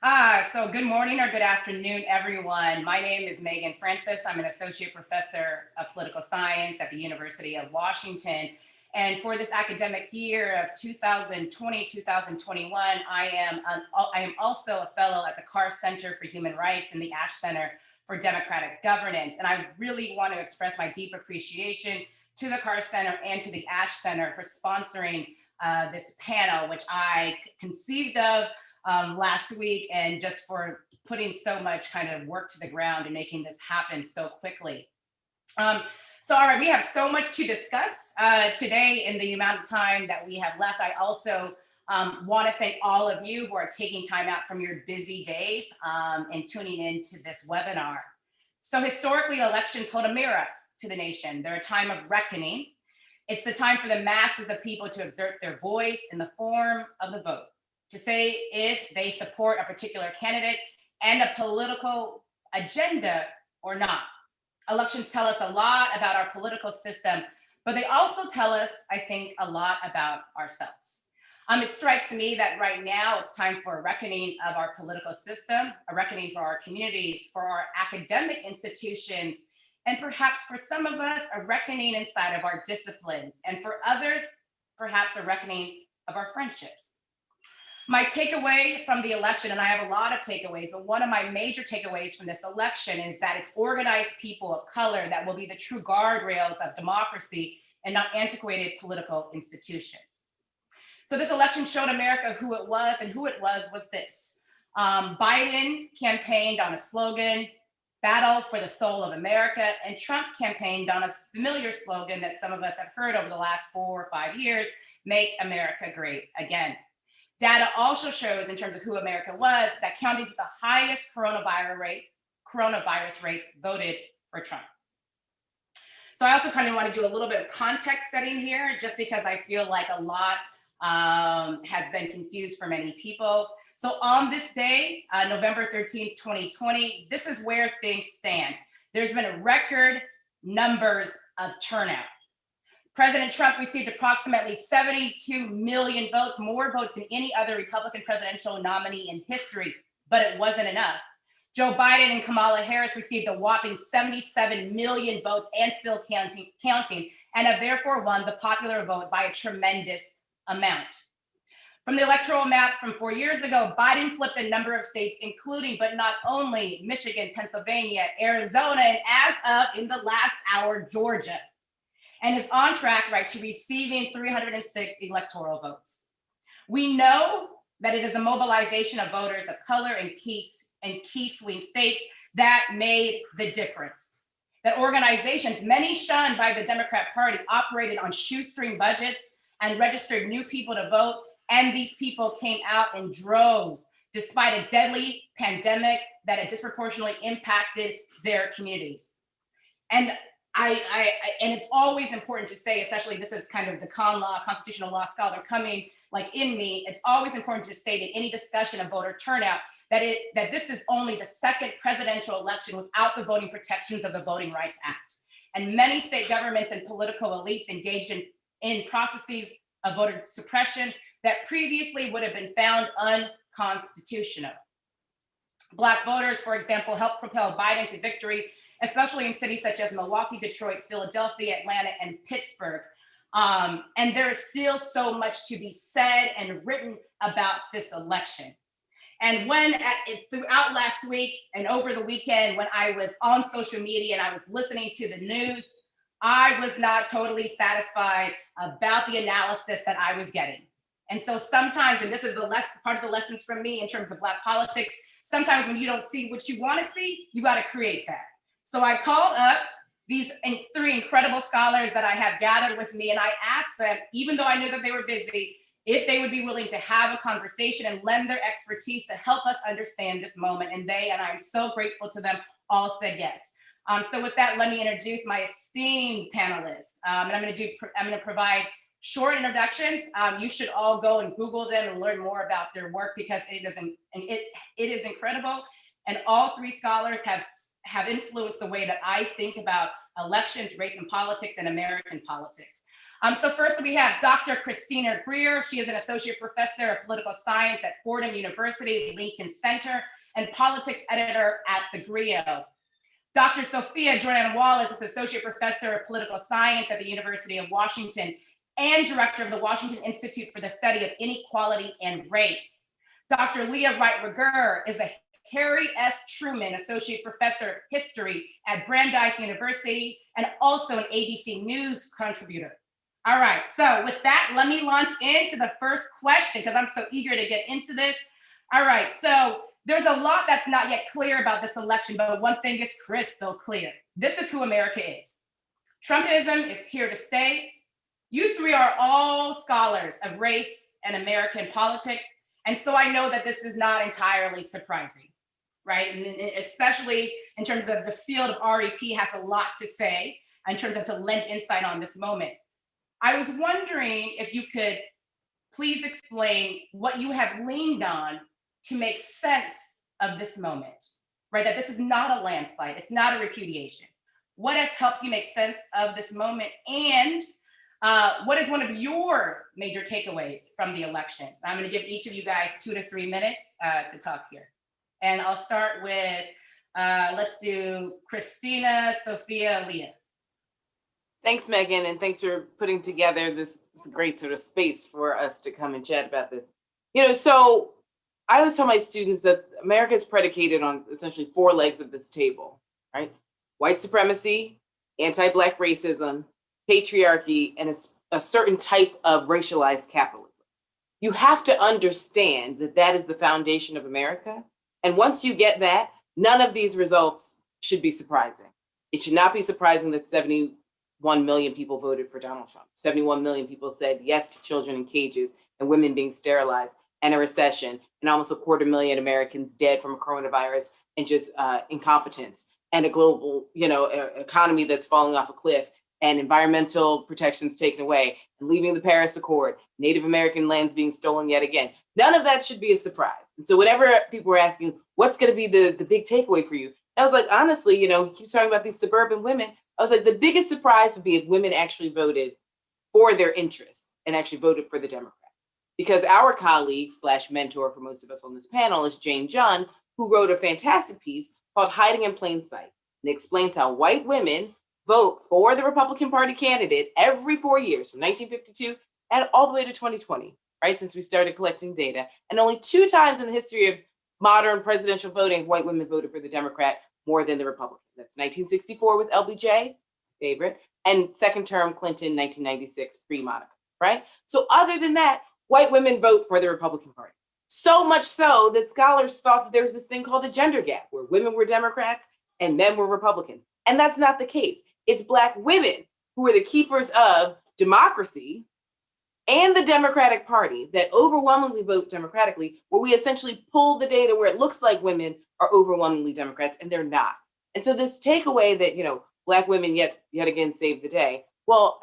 So good morning or good afternoon, everyone. My name is Megan Francis. I'm an associate professor of political science at the University of Washington. And for this academic year of 2020-2021, I am also a fellow at the Carr Center for Human Rights and the Ash Center for Democratic Governance. And I really want to express my deep appreciation to the Carr Center and to the Ash Center for sponsoring this panel, which I conceived of last week, and just for putting so much kind of work to the ground and making this happen so quickly. Um, all right, we have so much to discuss today in the amount of time that we have left. I also want to thank all of you who are taking time out from your busy days and tuning into this webinar. So historically, elections hold a mirror to the nation. They're a time of reckoning. It's the time for the masses of people to exert their voice in the form of the vote, to say if they support a particular candidate and a political agenda or not. Elections tell us a lot about our political system, but they also tell us, I think, a lot about ourselves. It strikes me that right now it's time for a reckoning of our political system, a reckoning for our communities, for our academic institutions, and perhaps for some of us, a reckoning inside of our disciplines, and for others, perhaps a reckoning of our friendships. My takeaway from the election, and I have a lot of takeaways, but one of my major takeaways from this election is that it's organized people of color that will be the true guardrails of democracy and not antiquated political institutions. So this election showed America who it was, and who it was this. Biden campaigned on a slogan, battle for the soul of America, and Trump campaigned on a familiar slogan that some of us have heard over the last 4 or 5 years, make America great again. Data also shows, in terms of who America was, that counties with the highest coronavirus rates voted for Trump. So I also kind of want to do a little bit of context setting here, just because I feel like a lot has been confused for many people. So on this day, November 13th, 2020, this is where things stand. There's been a record numbers of turnout. President Trump received approximately 72 million votes, more votes than any other Republican presidential nominee in history, but it wasn't enough. Joe Biden and Kamala Harris received a whopping 77 million votes and still counting, and have therefore won the popular vote by a tremendous amount. From the electoral map from 4 years ago, Biden flipped a number of states, including, but not only, Michigan, Pennsylvania, Arizona, and as of in the last hour, Georgia, and is on track, right, to receiving 306 electoral votes. We know that it is a mobilization of voters of color in key swing states that made the difference. That organizations, many shunned by the Democrat Party, operated on shoestring budgets and registered new people to vote, and these people came out in droves, despite a deadly pandemic that had disproportionately impacted their communities. And and it's always important to say, especially this is kind of the constitutional law scholar coming like in me, it's always important to state in any discussion of voter turnout that this is only the second presidential election without the voting protections of the Voting Rights Act. And many state governments and political elites engaged in processes of voter suppression that previously would have been found unconstitutional. Black voters, for example, helped propel Biden to victory, especially in cities such as Milwaukee, Detroit, Philadelphia, Atlanta, and Pittsburgh. And there is still so much to be said and written about this election. And throughout last week and over the weekend, when I was on social media and I was listening to the news, I was not totally satisfied about the analysis that I was getting. And so sometimes, and this is part of the lessons from me in terms of Black politics, sometimes when you don't see what you want to see, you got to create that. So I called up these 3 incredible scholars that I have gathered with me, and I asked them, even though I knew that they were busy, if they would be willing to have a conversation and lend their expertise to help us understand this moment. And I'm so grateful to them, all said yes. So with that, let me introduce my esteemed panelists. And I'm going to provide short introductions. You should all go and Google them and learn more about their work, because it is incredible. And all 3 scholars have have influenced the way that I think about elections, race and politics, and American politics. So first we have Dr. Christina Greer. She is an associate professor of political science at Fordham University, Lincoln Center, and politics editor at the GRIO. Dr. Sophia Jordan Wallace is associate professor of political science at the University of Washington and director of the Washington Institute for the Study of Inequality and Race. Dr. Leah Wright-Rigueur is the Harry S. Truman Associate Professor of History at Brandeis University and also an ABC News contributor. All right, so with that, let me launch into the first question because I'm so eager to get into this. All right, so there's a lot that's not yet clear about this election, but one thing is crystal clear. This is who America is. Trumpism is here to stay. You three are all scholars of race and American politics, and so I know that this is not entirely surprising, right? And especially in terms of the field of REP has a lot to say in terms of to lend insight on this moment. I was wondering if you could please explain what you have leaned on to make sense of this moment, right? That this is not a landslide, it's not a repudiation. What has helped you make sense of this moment? And what is one of your major takeaways from the election? I'm gonna give each of you guys 2 to 3 minutes to talk here. And I'll start with, let's do Christina, Sophia, Leah. Thanks, Megan, and thanks for putting together this great sort of space for us to come and chat about this. So I always tell my students that America is predicated on essentially 4 legs of this table, right? White supremacy, anti-Black racism, patriarchy, and a certain type of racialized capitalism. You have to understand that that is the foundation of America. And once you get that, none of these results should be surprising. It should not be surprising that 71 million people voted for Donald Trump. 71 million people said yes to children in cages and women being sterilized and a recession and almost 250,000 Americans dead from coronavirus and just incompetence and a global, economy that's falling off a cliff and environmental protections taken away and leaving the Paris Accord, Native American lands being stolen yet again. None of that should be a surprise. And so whenever people were asking, what's going to be the big takeaway for you? I was like, honestly, he keeps talking about these suburban women. I was like, the biggest surprise would be if women actually voted for their interests and actually voted for the Democrat. Because our colleague / mentor for most of us on this panel is Jane John, who wrote a fantastic piece called Hiding in Plain Sight. And explains how white women vote for the Republican Party candidate every 4 years, from 1952 and all the way to 2020, right? Since we started collecting data. And only 2 times in the history of modern presidential voting, white women voted for the Democrat more than the Republican. That's 1964 with LBJ, favorite, and second term Clinton, 1996, pre-Monica, right? So other than that, white women vote for the Republican Party. So much so that scholars thought that there was this thing called a gender gap, where women were Democrats and men were Republicans. And that's not the case. It's Black women who are the keepers of democracy and the Democratic Party that overwhelmingly vote democratically, where we essentially pull the data where it looks like women are overwhelmingly Democrats and they're not. And so this takeaway that, Black women yet again save the day. Well,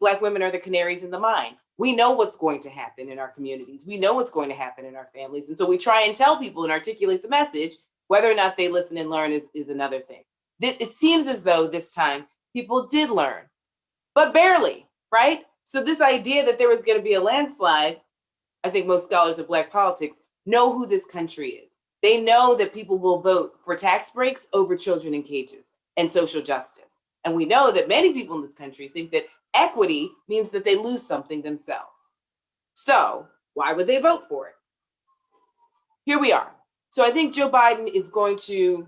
Black women are the canaries in the mine. We know what's going to happen in our communities. We know what's going to happen in our families. And so we try and tell people and articulate the message. Whether or not they listen and learn is another thing. It seems as though this time people did learn, but barely, right? So this idea that there was going to be a landslide, I think most scholars of Black politics know who this country is. They know that people will vote for tax breaks over children in cages and social justice. And we know that many people in this country think that equity means that they lose something themselves. So why would they vote for it? Here we are. So I think Joe Biden is going to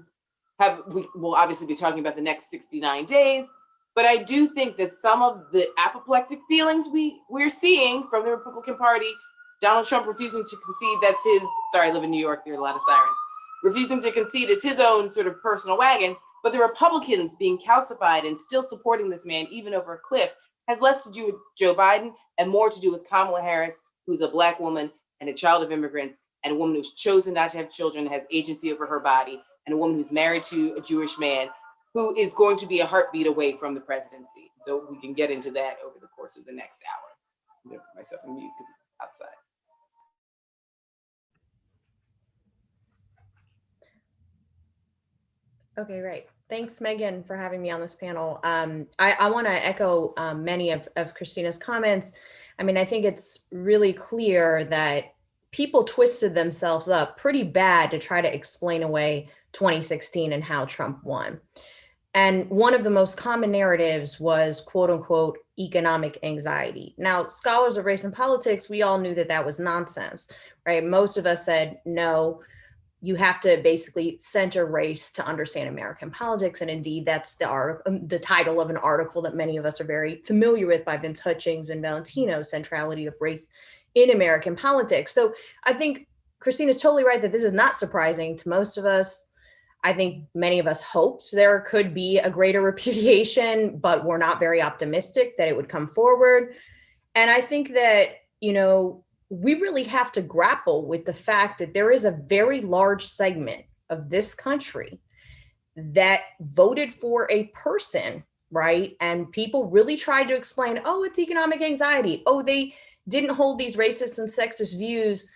we'll obviously be talking about the next 69 days, but I do think that some of the apoplectic feelings we're seeing from the Republican Party, Donald Trump refusing to concede that's his, sorry, I live in New York, there are a lot of sirens, refusing to concede it's his own sort of personal wagon, but the Republicans being calcified and still supporting this man, even over a cliff, has less to do with Joe Biden and more to do with Kamala Harris, who's a Black woman and a child of immigrants, and a woman who's chosen not to have children, has agency over her body, and a woman who's married to a Jewish man who is going to be a heartbeat away from the presidency. So we can get into that over the course of the next hour. I'm gonna put myself on mute because it's outside. Okay, great. Thanks, Megan, for having me on this panel. I want to echo many of Christina's comments. I mean, I think it's really clear that people twisted themselves up pretty bad to try to explain away 2016 and how Trump won. And one of the most common narratives was, quote unquote, economic anxiety. Now, scholars of race and politics, we all knew that that was nonsense, right? Most of us said, no, you have to basically center race to understand American politics. And indeed, that's the title of an article that many of us are very familiar with by Vince Hutchings and Valentino, Centrality of Race in American Politics. So I think Christina's totally right that this is not surprising to most of us. I think many of us hoped there could be a greater repudiation, but we're not very optimistic that it would come forward. And I think that, we really have to grapple with the fact that there is a very large segment of this country that voted for a person, right? And people really tried to explain, oh, it's economic anxiety. Oh, they didn't hold these racist and sexist views,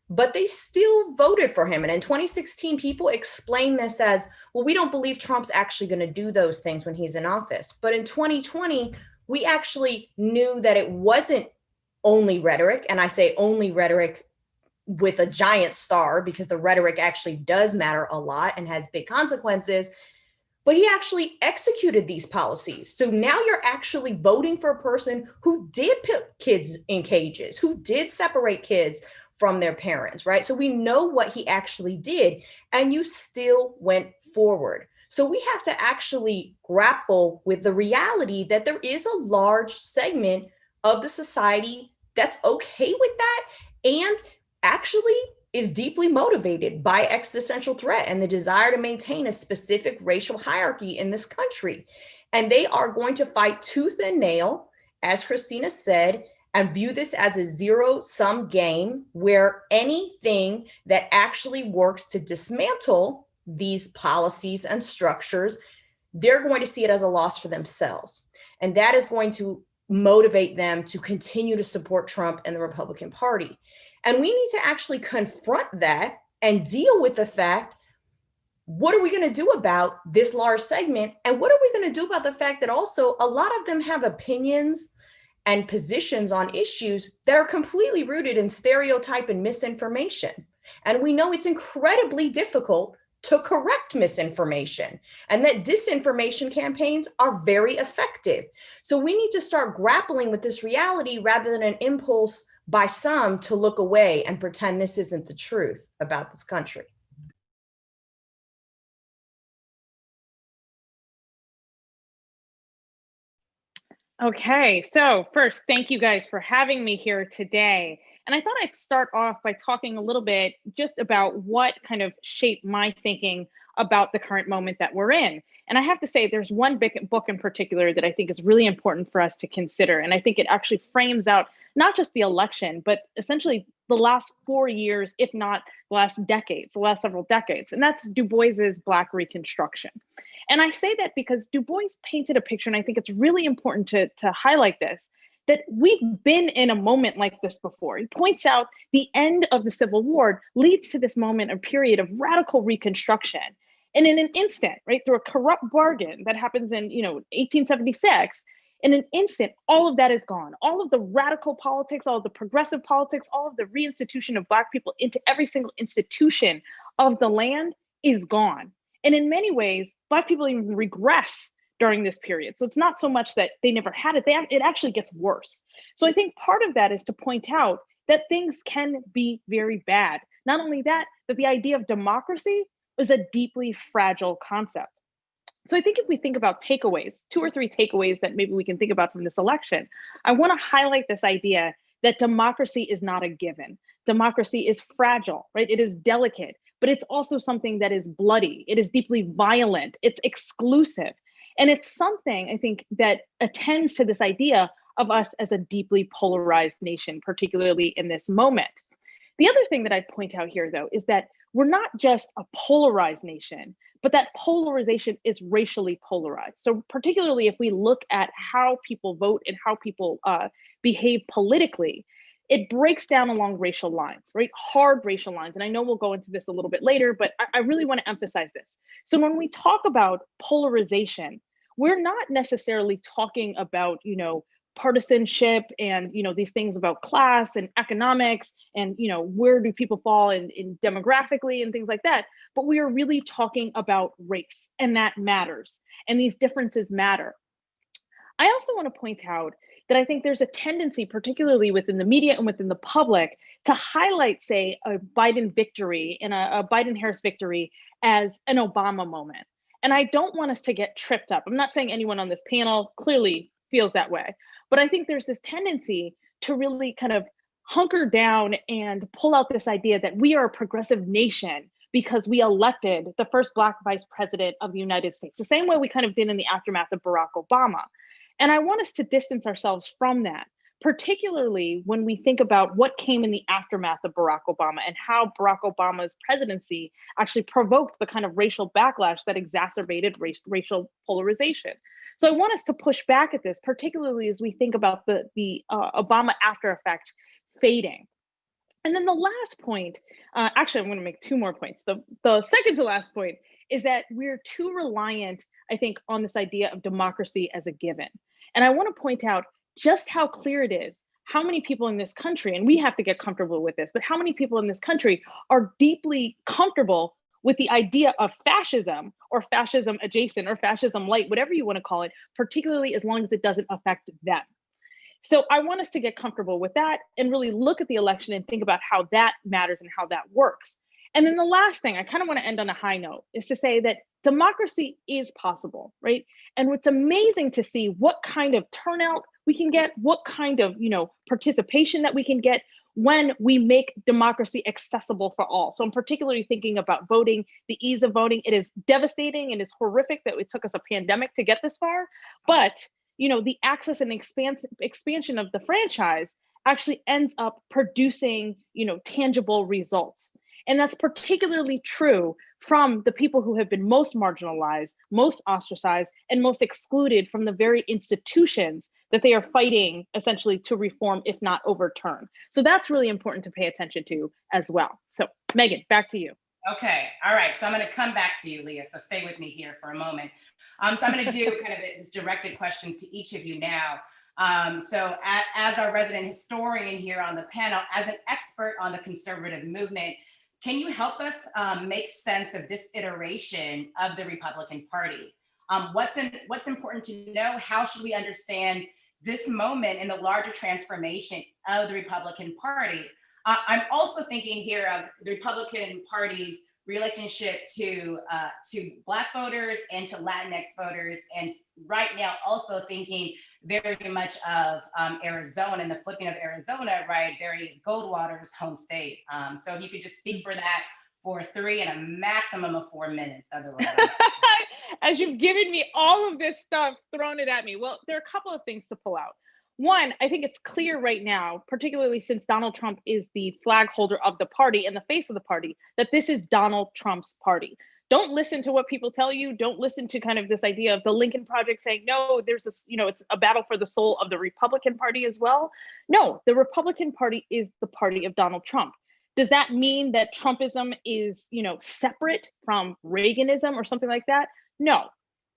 but they still voted for him. And in 2016, people explained this as, well, we don't believe Trump's actually going to do those things when he's in office. But in 2020, we actually knew that it wasn't only rhetoric. And I say only rhetoric with a giant star because the rhetoric actually does matter a lot and has big consequences. But he actually executed these policies. So now you're actually voting for a person who did put kids in cages, who did separate kids from their parents, right? So we know what he actually did, and you still went forward. So we have to actually grapple with the reality that there is a large segment of the society that's okay with that and actually is deeply motivated by existential threat and the desire to maintain a specific racial hierarchy in this country. And they are going to fight tooth and nail, as Christina said, and view this as a zero-sum game where anything that actually works to dismantle these policies and structures, they're going to see it as a loss for themselves. And that is going to motivate them to continue to support Trump and the Republican Party. And we need to actually confront that and deal with the fact, what are we going to do about this large segment? And what are we going to do about the fact that also a lot of them have opinions and positions on issues that are completely rooted in stereotype and misinformation. And we know it's incredibly difficult to correct misinformation, and that disinformation campaigns are very effective. So we need to start grappling with this reality rather than an impulse by some to look away and pretend this isn't the truth about this country. Okay, so first, thank you guys for having me here today. And I thought I'd start off by talking a little bit just about what kind of shaped my thinking about the current moment that we're in. And I have to say, there's one big book in particular that I think is really important for us to consider. And I think it actually frames out not just the election, but essentially the last 4 years, if not the last decades, the last several decades. And that's Du Bois's Black Reconstruction. And I say that because Du Bois painted a picture, and I think it's really important to highlight this, that we've been in a moment like this before. He points out the end of the Civil War leads to this moment, a period of radical reconstruction. And in an instant, right, through a corrupt bargain that happens in 1876, in an instant, all of that is gone. All of the radical politics, all of the progressive politics, all of the reinstitution of Black people into every single institution of the land is gone. And in many ways, Black people even regress during this period. So it's not so much that they never had it, it actually gets worse. So I think part of that is to point out that things can be very bad. Not only that, but the idea of democracy is a deeply fragile concept. So I think if we think about takeaways, 2 or 3 takeaways that maybe we can think about from this election, I want to highlight this idea that democracy is not a given. Democracy is fragile, right? It is delicate, but it's also something that is bloody. It is deeply violent. It's exclusive. And it's something, I think, that attends to this idea of us as a deeply polarized nation, particularly in this moment. The other thing that I'd point out here, though, is that we're not just a polarized nation, but that polarization is racially polarized. So particularly if we look at how people vote and how people behave politically, it breaks down along racial lines, right? Hard racial lines. And I know we'll go into this a little bit later, but I really want to emphasize this. So when we talk about polarization, we're not necessarily talking about, partisanship and, these things about class and economics and, where do people fall in demographically and things like that. But we are really talking about race, and that matters. And these differences matter. I also want to point out that I think there's a tendency, particularly within the media and within the public, to highlight, say, a Biden victory and a Biden-Harris victory as an Obama moment. And I don't want us to get tripped up. I'm not saying anyone on this panel clearly feels that way, but I think there's this tendency to really kind of hunker down and pull out this idea that we are a progressive nation because we elected the first Black vice president of the United States, the same way we kind of did in the aftermath of Barack Obama. And I want us to distance ourselves from that, particularly when we think about what came in the aftermath of Barack Obama and how Barack Obama's presidency actually provoked the kind of racial backlash that exacerbated racial polarization. So I want us to push back at this, particularly as we think about the Obama after effect fading. And then the last point, actually, I'm going to make two more points. The second to last point is that we're too reliant, I think, on this idea of democracy as a given. And I want to point out just how clear it is, how many people in this country, and we have to get comfortable with this, but how many people in this country are deeply comfortable with the idea of fascism or fascism adjacent or fascism light, whatever you want to call it, particularly as long as it doesn't affect them. So I want us to get comfortable with that and really look at the election and think about how that matters and how that works. And then the last thing, I kind of want to end on a high note, is to say that democracy is possible, right? And it's amazing to see what kind of turnout we can get, what kind of, participation that we can get when we make democracy accessible for all. So I'm particularly thinking about voting, the ease of voting. It is devastating and it's horrific that it took us a pandemic to get this far, but the access and expansion of the franchise actually ends up producing, tangible results. And that's particularly true from the people who have been most marginalized, most ostracized, and most excluded from the very institutions that they are fighting essentially to reform, if not overturn. So that's really important to pay attention to as well. So Megan, back to you. Okay, all right. So I'm going to come back to you, Leah. So stay with me here for a moment. So I'm going to do kind of these directed questions to each of you now. So as our resident historian here on the panel, as an expert on the conservative movement, can you help us make sense of this iteration of the Republican Party? What's important to know? How should we understand this moment in the larger transformation of the Republican Party? I'm also thinking here of the Republican Party's relationship to Black voters and to Latinx voters, and right now also thinking very much of Arizona and the flipping of Arizona, right? Barry Goldwater's home state. So if you could just speak for that for 3 and a maximum of 4 minutes. Otherwise, as you've given me all of this stuff, thrown it at me. Well, there are a couple of things to pull out. One, I think it's clear right now, particularly since Donald Trump is the flag holder of the party and the face of the party, that this is Donald Trump's party. Don't listen to what people tell you. Don't listen to kind of this idea of the Lincoln Project saying, no, there's this, it's a battle for the soul of the Republican Party as well. No, the Republican Party is the party of Donald Trump. Does that mean that Trumpism is, separate from Reaganism or something like that? No,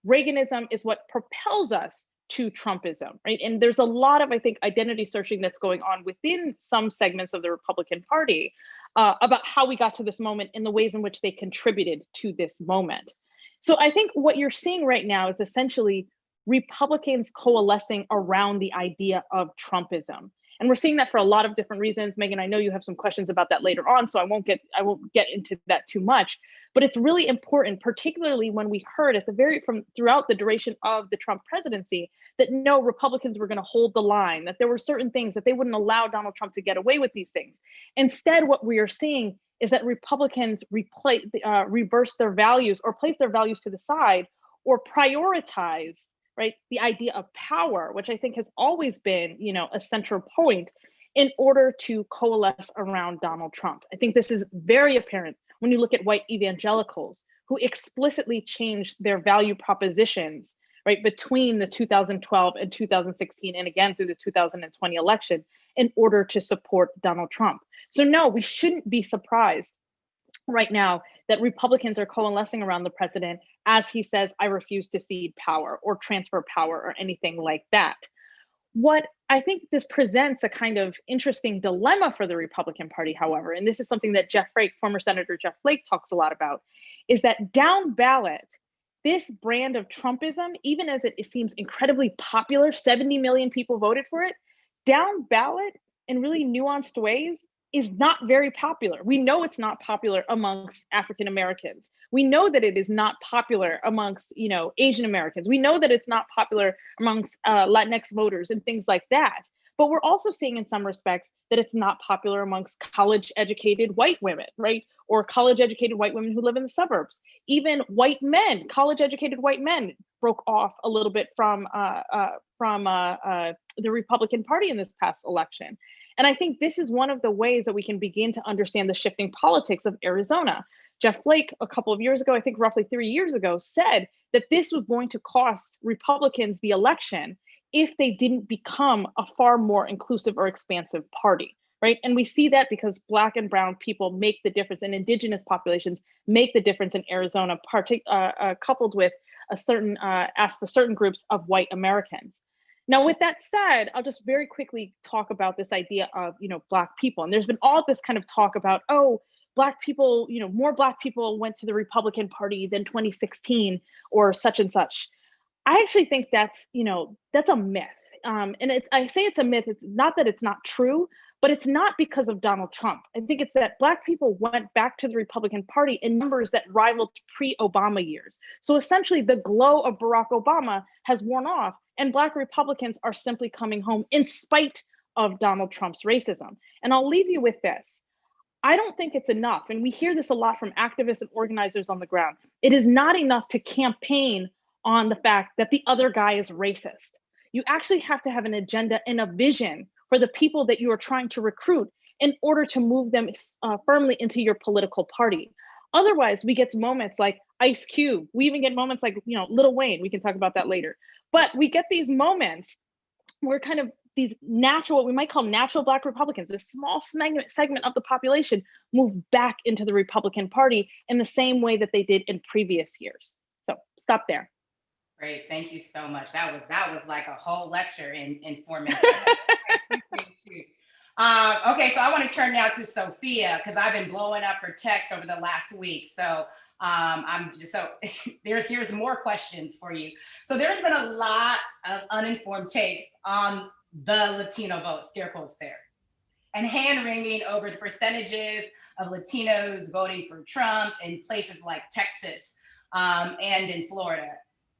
Reaganism is what propels us to Trumpism, right? And there's a lot of, I think, identity searching that's going on within some segments of the Republican Party about how we got to this moment and the ways in which they contributed to this moment. So I think what you're seeing right now is essentially Republicans coalescing around the idea of Trumpism. And we're seeing that for a lot of different reasons. Megan, I know you have some questions about that later on, so I won't get into that too much. But it's really important, particularly when we heard throughout the duration of the Trump presidency, that no, Republicans were going to hold the line, that there were certain things that they wouldn't allow Donald Trump to get away with these things. Instead, what we are seeing is that Republicans reverse their values or place their values to the side or prioritize, right, the idea of power, which I think has always been, a central point in order to coalesce around Donald Trump. I think this is very apparent when you look at white evangelicals who explicitly changed their value propositions, right, between the 2012 and 2016, and again through the 2020 election, in order to support Donald Trump. So no, we shouldn't be surprised right now that Republicans are coalescing around the president as he says, I refuse to cede power or transfer power or anything like that. What I think this presents a kind of interesting dilemma for the Republican Party, however, and this is something that Jeff Flake, former Senator Jeff Flake, talks a lot about, is that down ballot, this brand of Trumpism, even as it seems incredibly popular, 70 million people voted for it, down ballot in really nuanced ways is not very popular. We know it's not popular amongst African Americans. We know that it is not popular amongst, Asian Americans. We know that it's not popular amongst Latinx voters and things like that. But we're also seeing in some respects that it's not popular amongst college-educated white women, right? Or college-educated white women who live in the suburbs. Even white men, college-educated white men broke off a little bit from the Republican Party in this past election. And I think this is one of the ways that we can begin to understand the shifting politics of Arizona. Jeff Flake, a couple of years ago, I think roughly 3 years ago, said that this was going to cost Republicans the election if they didn't become a far more inclusive or expansive party, right? And we see that because Black and brown people make the difference, and indigenous populations make the difference in Arizona, coupled with certain groups of white Americans. Now, with that said, I'll just very quickly talk about this idea of, Black people. And there's been all this kind of talk about, Black people, more Black people went to the Republican Party than 2016 or such and such. I actually think that's a myth. And I say it's a myth. It's not that it's not true, but it's not because of Donald Trump. I think it's that Black people went back to the Republican Party in numbers that rivaled pre-Obama years. So essentially the glow of Barack Obama has worn off, and Black Republicans are simply coming home in spite of Donald Trump's racism. And I'll leave you with this. I don't think it's enough, and we hear this a lot from activists and organizers on the ground. It is not enough to campaign on the fact that the other guy is racist. You actually have to have an agenda and a vision for the people that you are trying to recruit in order to move them firmly into your political party. Otherwise, we get moments like Ice Cube. We even get moments like, Lil Wayne. We can talk about that later. But we get these moments where kind of these natural, what we might call natural Black Republicans, this small segment of the population, move back into the Republican Party in the same way that they did in previous years. So stop there. Great, thank you so much. That was like a whole lecture in 4 minutes. Okay, so I want to turn now to Sophia because I've been blowing up her text over the last week. So here's more questions for you. So there's been a lot of uninformed takes on the Latino vote, scare quotes there, and hand wringing over the percentages of Latinos voting for Trump in places like Texas and in Florida.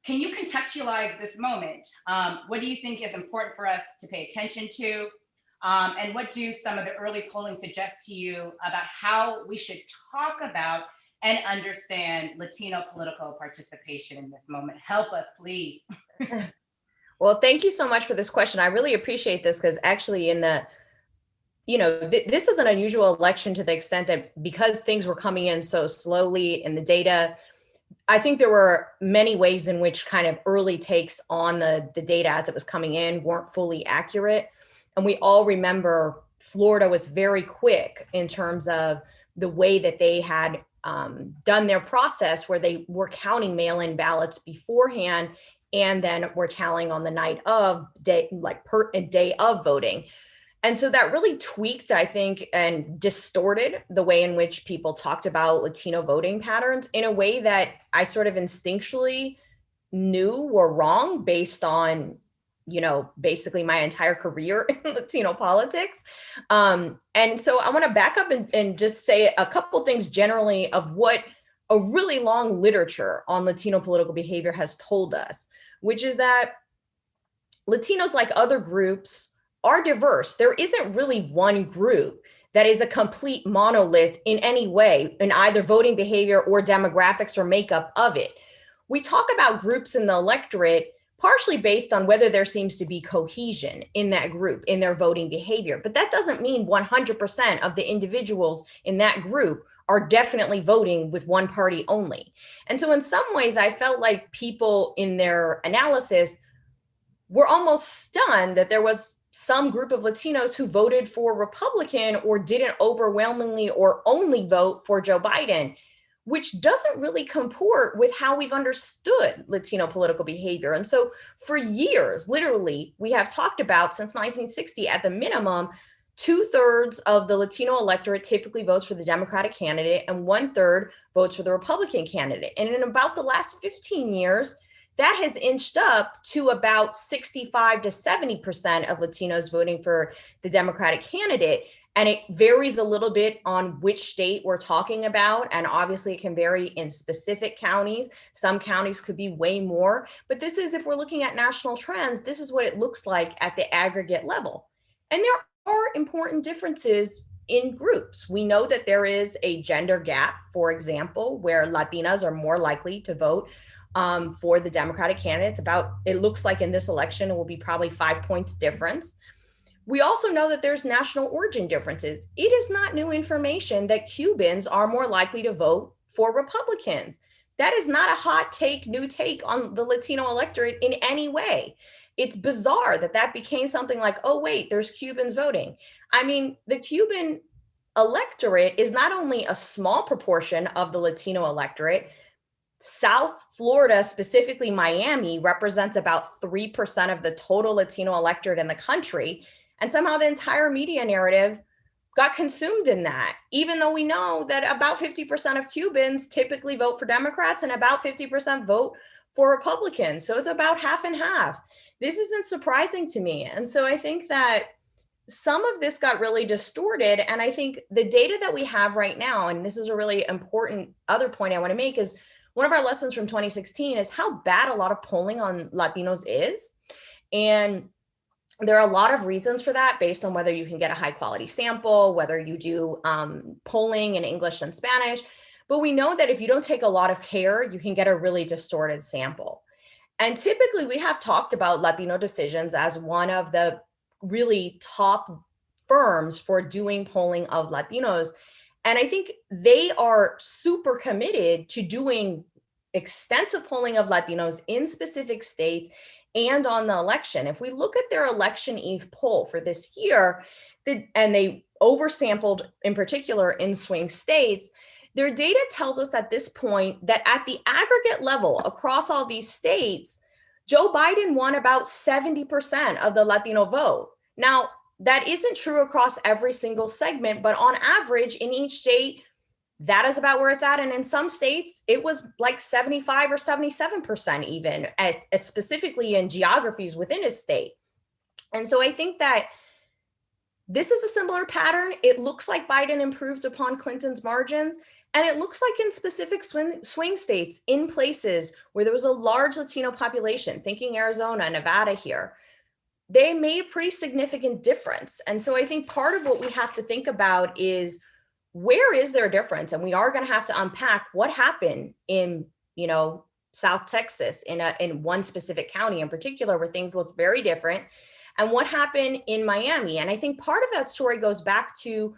Can you contextualize this moment? What do you think is important for us to pay attention to? And what do some of the early polling suggest to you about how we should talk about and understand Latino political participation in this moment? Help us, please. Well, thank you so much for this question. I really appreciate this because actually this is an unusual election to the extent that because things were coming in so slowly in the data, I think there were many ways in which kind of early takes on the data as it was coming in weren't fully accurate. And we all remember Florida was very quick in terms of the way that they had done their process where they were counting mail-in ballots beforehand and then were tallying on the night of day of voting. And so that really tweaked, I think, and distorted the way in which people talked about Latino voting patterns in a way that I sort of instinctually knew were wrong based on, basically my entire career in Latino politics. And so I want to back up and just say a couple things generally of what a really long literature on Latino political behavior has told us, which is that Latinos, like other groups, are diverse. There isn't really one group that is a complete monolith in any way in either voting behavior or demographics or makeup of it. We talk about groups in the electorate partially based on whether there seems to be cohesion in that group, in their voting behavior. But that doesn't mean 100% of the individuals in that group are definitely voting with one party only. And so in some ways, I felt like people in their analysis were almost stunned that there was some group of Latinos who voted for Republican or didn't overwhelmingly or only vote for Joe Biden, which doesn't really comport with how we've understood Latino political behavior. And so for years, literally, we have talked about since 1960, at the minimum, 2/3 of the Latino electorate typically votes for the Democratic candidate and 1/3 votes for the Republican candidate. And in about the last 15 years, that has inched up to about 65 to 70% of Latinos voting for the Democratic candidate. And it varies a little bit on which state we're talking about. And obviously it can vary in specific counties. Some counties could be way more, but this is, if we're looking at national trends, this is what it looks like at the aggregate level. And there are important differences in groups. We know that there is a gender gap, for example, where Latinas are more likely to vote for the Democratic candidates. It looks like in this election, it will be probably 5 points difference. We also know that there's national origin differences. It is not new information that Cubans are more likely to vote for Republicans. That is not a hot take, new take on the Latino electorate in any way. It's bizarre that that became something like, oh, wait, there's Cubans voting. I mean, the Cuban electorate is not only a small proportion of the Latino electorate. South Florida, specifically Miami, represents about 3% of the total Latino electorate in the country. And somehow the entire media narrative got consumed in that, even though we know that about 50% of Cubans typically vote for Democrats and about 50% vote for Republicans. So it's about half and half. This isn't surprising to me. And so I think that some of this got really distorted. And I think the data that we have right now, and this is a really important other point I want to make, is one of our lessons from 2016 is how bad a lot of polling on Latinos is. And there are a lot of reasons for that based on whether you can get a high quality sample, whether you do polling in English and Spanish. But we know that if you don't take a lot of care, you can get a really distorted sample. And typically we have talked about Latino Decisions as one of the really top firms for doing polling of Latinos. And I think they are super committed to doing extensive polling of Latinos in specific states and on the election. If we look at their election eve poll for this year, and they oversampled in particular in swing states, their data tells us at this point that at the aggregate level across all these states, Joe Biden won about 70% of the Latino vote. Now, that isn't true across every single segment, but on average in each state, that is about where it's at. And in some states, it was like 75 or 77% even, as specifically in geographies within a state. And so I think that this is a similar pattern. It looks like Biden improved upon Clinton's margins. And it looks like in specific swing states, in places where there was a large Latino population, thinking Arizona, Nevada here, they made a pretty significant difference. And so I think part of what we have to think about is, where is there a difference? And we are going to have to unpack what happened in, South Texas, in one specific county in particular, where things looked very different, and what happened in Miami. And I think part of that story goes back to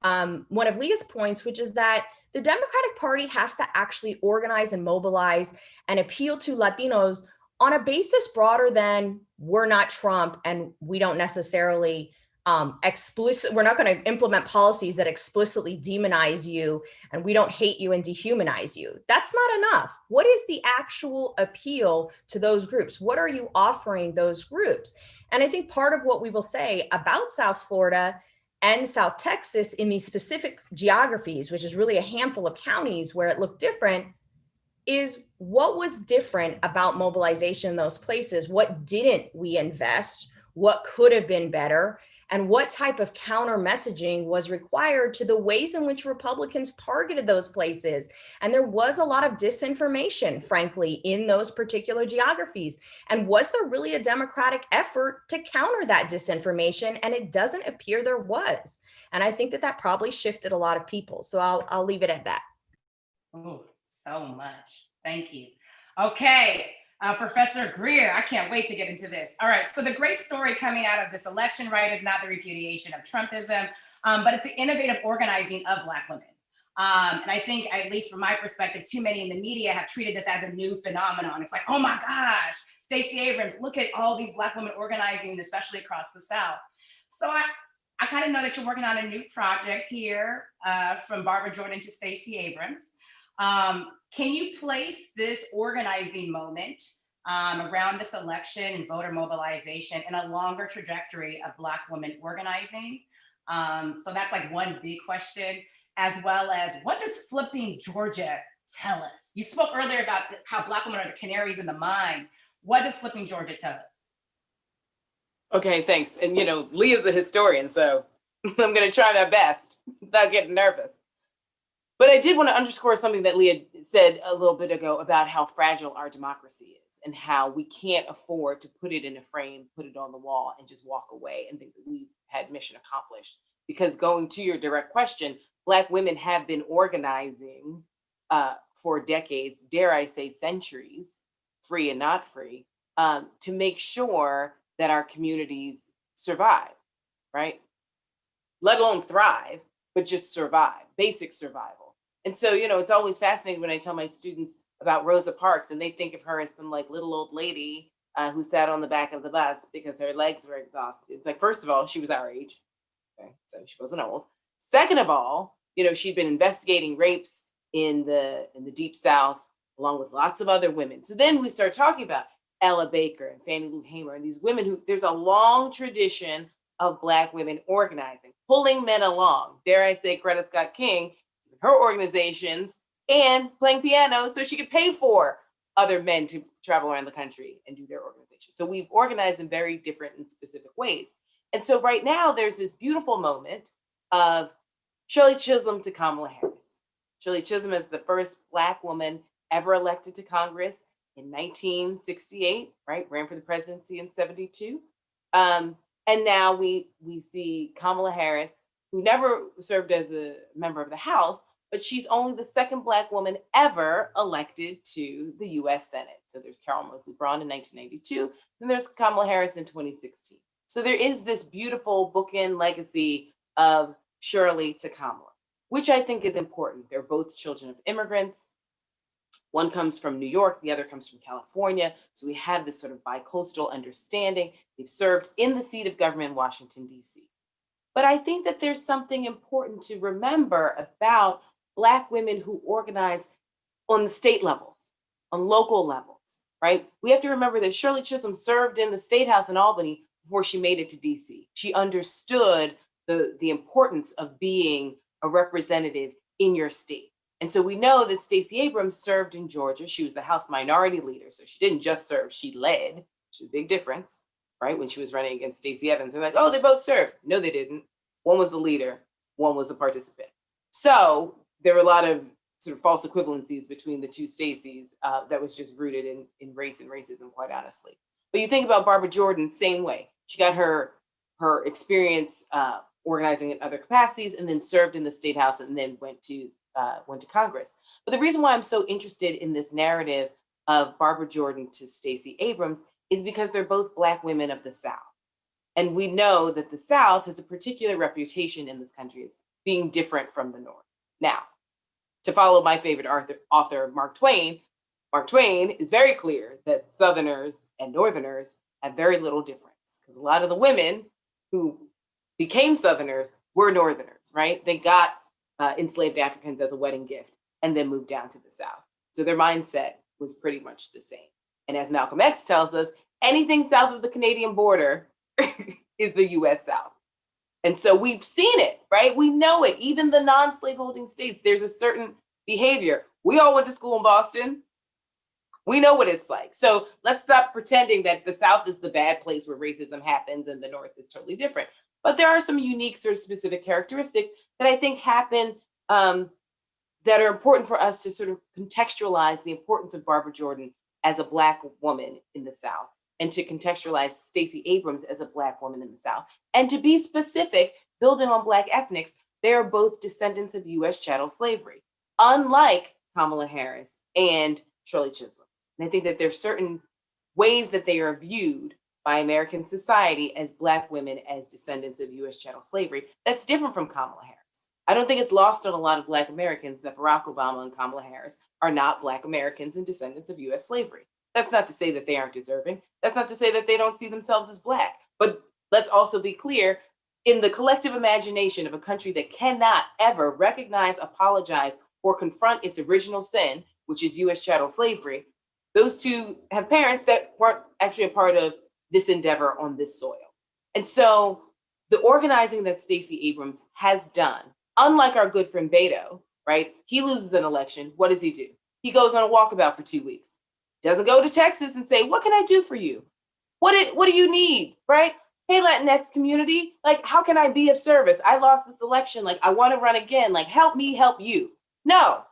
one of Leah's points, which is that the Democratic Party has to actually organize and mobilize and appeal to Latinos on a basis broader than we're not Trump and we don't necessarily we're not going to implement policies that explicitly demonize you and we don't hate you and dehumanize you. That's not enough. What is the actual appeal to those groups? What are you offering those groups? And I think part of what we will say about South Florida and South Texas in these specific geographies, which is really a handful of counties where it looked different, is what was different about mobilization in those places? What didn't we invest? What could have been better? And what type of counter messaging was required to the ways in which Republicans targeted those places? And there was a lot of disinformation, frankly, in those particular geographies. And was there really a Democratic effort to counter that disinformation? And it doesn't appear there was. And I think that probably shifted a lot of people. So I'll leave it at that. Oh, so much. Thank you. Okay. Professor Greer, I can't wait to get into this. All right, so the great story coming out of this election, right, is not the repudiation of Trumpism, but it's the innovative organizing of Black women. And I think, at least from my perspective, too many in the media have treated this as a new phenomenon. It's like, oh my gosh, Stacey Abrams, look at all these Black women organizing, especially across the South. So I kind of know that you're working on a new project here, from Barbara Jordan to Stacey Abrams. Can you place this organizing moment around this election and voter mobilization in a longer trajectory of Black women organizing? So that's like one big question, as well as, what does flipping Georgia tell us? You spoke earlier about how Black women are the canaries in the mine. What does flipping Georgia tell us? Okay, thanks. And Leah's the historian, so I'm going to try my best without getting nervous. But I did want to underscore something that Leah said a little bit ago about how fragile our democracy is and how we can't afford to put it in a frame, put it on the wall, and just walk away and think that we've had mission accomplished. Because going to your direct question, Black women have been organizing for decades, dare I say centuries, free and not free, to make sure that our communities survive, right? Let alone thrive, but just survive, basic survival. And so, it's always fascinating when I tell my students about Rosa Parks and they think of her as some like little old lady who sat on the back of the bus because her legs were exhausted. It's like, first of all, she was our age, okay? So she wasn't old. Second of all, she'd been investigating rapes in the Deep South, along with lots of other women. So then we start talking about Ella Baker and Fannie Lou Hamer and these women who, there's a long tradition of Black women organizing, pulling men along. Dare I say, Coretta Scott King, her organizations, and playing piano so she could pay for other men to travel around the country and do their organization. So we've organized in very different and specific ways. And so right now there's this beautiful moment of Shirley Chisholm to Kamala Harris. Shirley Chisholm is the first Black woman ever elected to Congress in 1968, right? Ran for the presidency in 72. And now we see Kamala Harris, who never served as a member of the House, but she's only the second Black woman ever elected to the US Senate. So there's Carol Moseley Braun in 1992, and there's Kamala Harris in 2016. So there is this beautiful bookend legacy of Shirley to Kamala, which I think is important. They're both children of immigrants. One comes from New York, the other comes from California. So we have this sort of bi-coastal understanding. They've served in the seat of government in Washington, D.C. But I think that there's something important to remember about Black women who organize on the state levels, on local levels, right? We have to remember that Shirley Chisholm served in the State House in Albany before she made it to D.C. She understood the importance of being a representative in your state. And so we know that Stacey Abrams served in Georgia. She was the House Minority Leader. So she didn't just serve, she led, which is a big difference, right? When she was running against Stacey Evans, they're like, oh, they both served. No, they didn't. One was the leader, one was a participant. So there were a lot of sort of false equivalencies between the two Stacys that was just rooted in race and racism, quite honestly. But you think about Barbara Jordan, same way. She got her experience organizing in other capacities and then served in the State House and then went to Congress. But the reason why I'm so interested in this narrative of Barbara Jordan to Stacey Abrams is because they're both Black women of the South. And we know that the South has a particular reputation in this country as being different from the North. Now, to follow my favorite author, Mark Twain is very clear that Southerners and Northerners have very little difference because a lot of the women who became Southerners were Northerners, right? They got enslaved Africans as a wedding gift and then moved down to the South. So their mindset was pretty much the same. And as Malcolm X tells us, anything south of the Canadian border is the US South. And so we've seen it, right? We know it. Even the non-slaveholding states, there's a certain behavior. We all went to school in Boston. We know what it's like. So let's stop pretending that the South is the bad place where racism happens and the North is totally different. But there are some unique sort of specific characteristics that I think happen that are important for us to sort of contextualize the importance of Barbara Jordan as a Black woman in the South, and to contextualize Stacey Abrams as a Black woman in the South. And to be specific, building on Black ethnics, they are both descendants of US chattel slavery, unlike Kamala Harris and Shirley Chisholm. And I think that there's certain ways that they are viewed by American society as Black women as descendants of US chattel slavery that's different from Kamala Harris. I don't think it's lost on a lot of Black Americans that Barack Obama and Kamala Harris are not Black Americans and descendants of US slavery. That's not to say that they aren't deserving. That's not to say that they don't see themselves as Black. But let's also be clear, in the collective imagination of a country that cannot ever recognize, apologize, or confront its original sin, which is US chattel slavery, those two have parents that weren't actually a part of this endeavor on this soil. And so the organizing that Stacey Abrams has done, unlike our good friend Beto, right? He loses an election. What does he do? He goes on a walkabout for 2 weeks. Doesn't go to Texas and say, what can I do for you? What do you need, right? Hey, Latinx community, like, how can I be of service? I lost this election. Like, I want to run again. Like, help me, help you. No,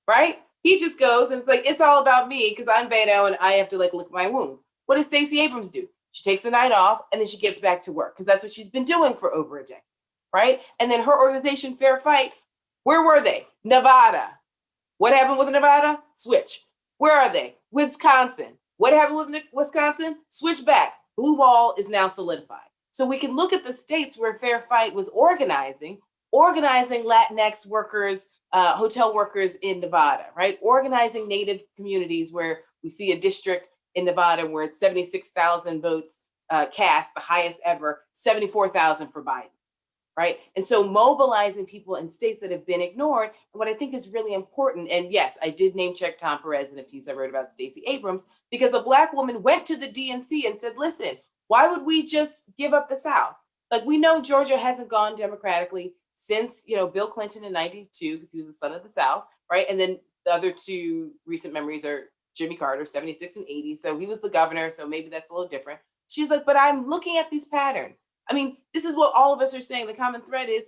right? He just goes and it's like, it's all about me because I'm Beto and I have to like lick my wounds. What does Stacey Abrams do? She takes the night off and then she gets back to work because that's what she's been doing for over a decade, right? And then her organization, Fair Fight, where were they? Nevada. What happened with Nevada? Switch. Where are they? Wisconsin. What happened with Wisconsin? Switch back. Blue wall is now solidified. So we can look at the states where Fair Fight was organizing Latinx workers, hotel workers in Nevada, right? Organizing Native communities where we see a district in Nevada where it's 76,000 votes cast, the highest ever, 74,000 for Biden, right? And so mobilizing people in states that have been ignored. And what I think is really important, and yes, I did name check Tom Perez in a piece I wrote about Stacey Abrams, because a Black woman went to the DNC and said, listen, why would we just give up the South? Like, we know Georgia hasn't gone democratically since, Bill Clinton in 92, because he was the son of the South, right? And then the other two recent memories are Jimmy Carter, 76 and 80. So he was the governor, so maybe that's a little different. She's like, but I'm looking at these patterns. I mean, this is what all of us are saying. The common thread is,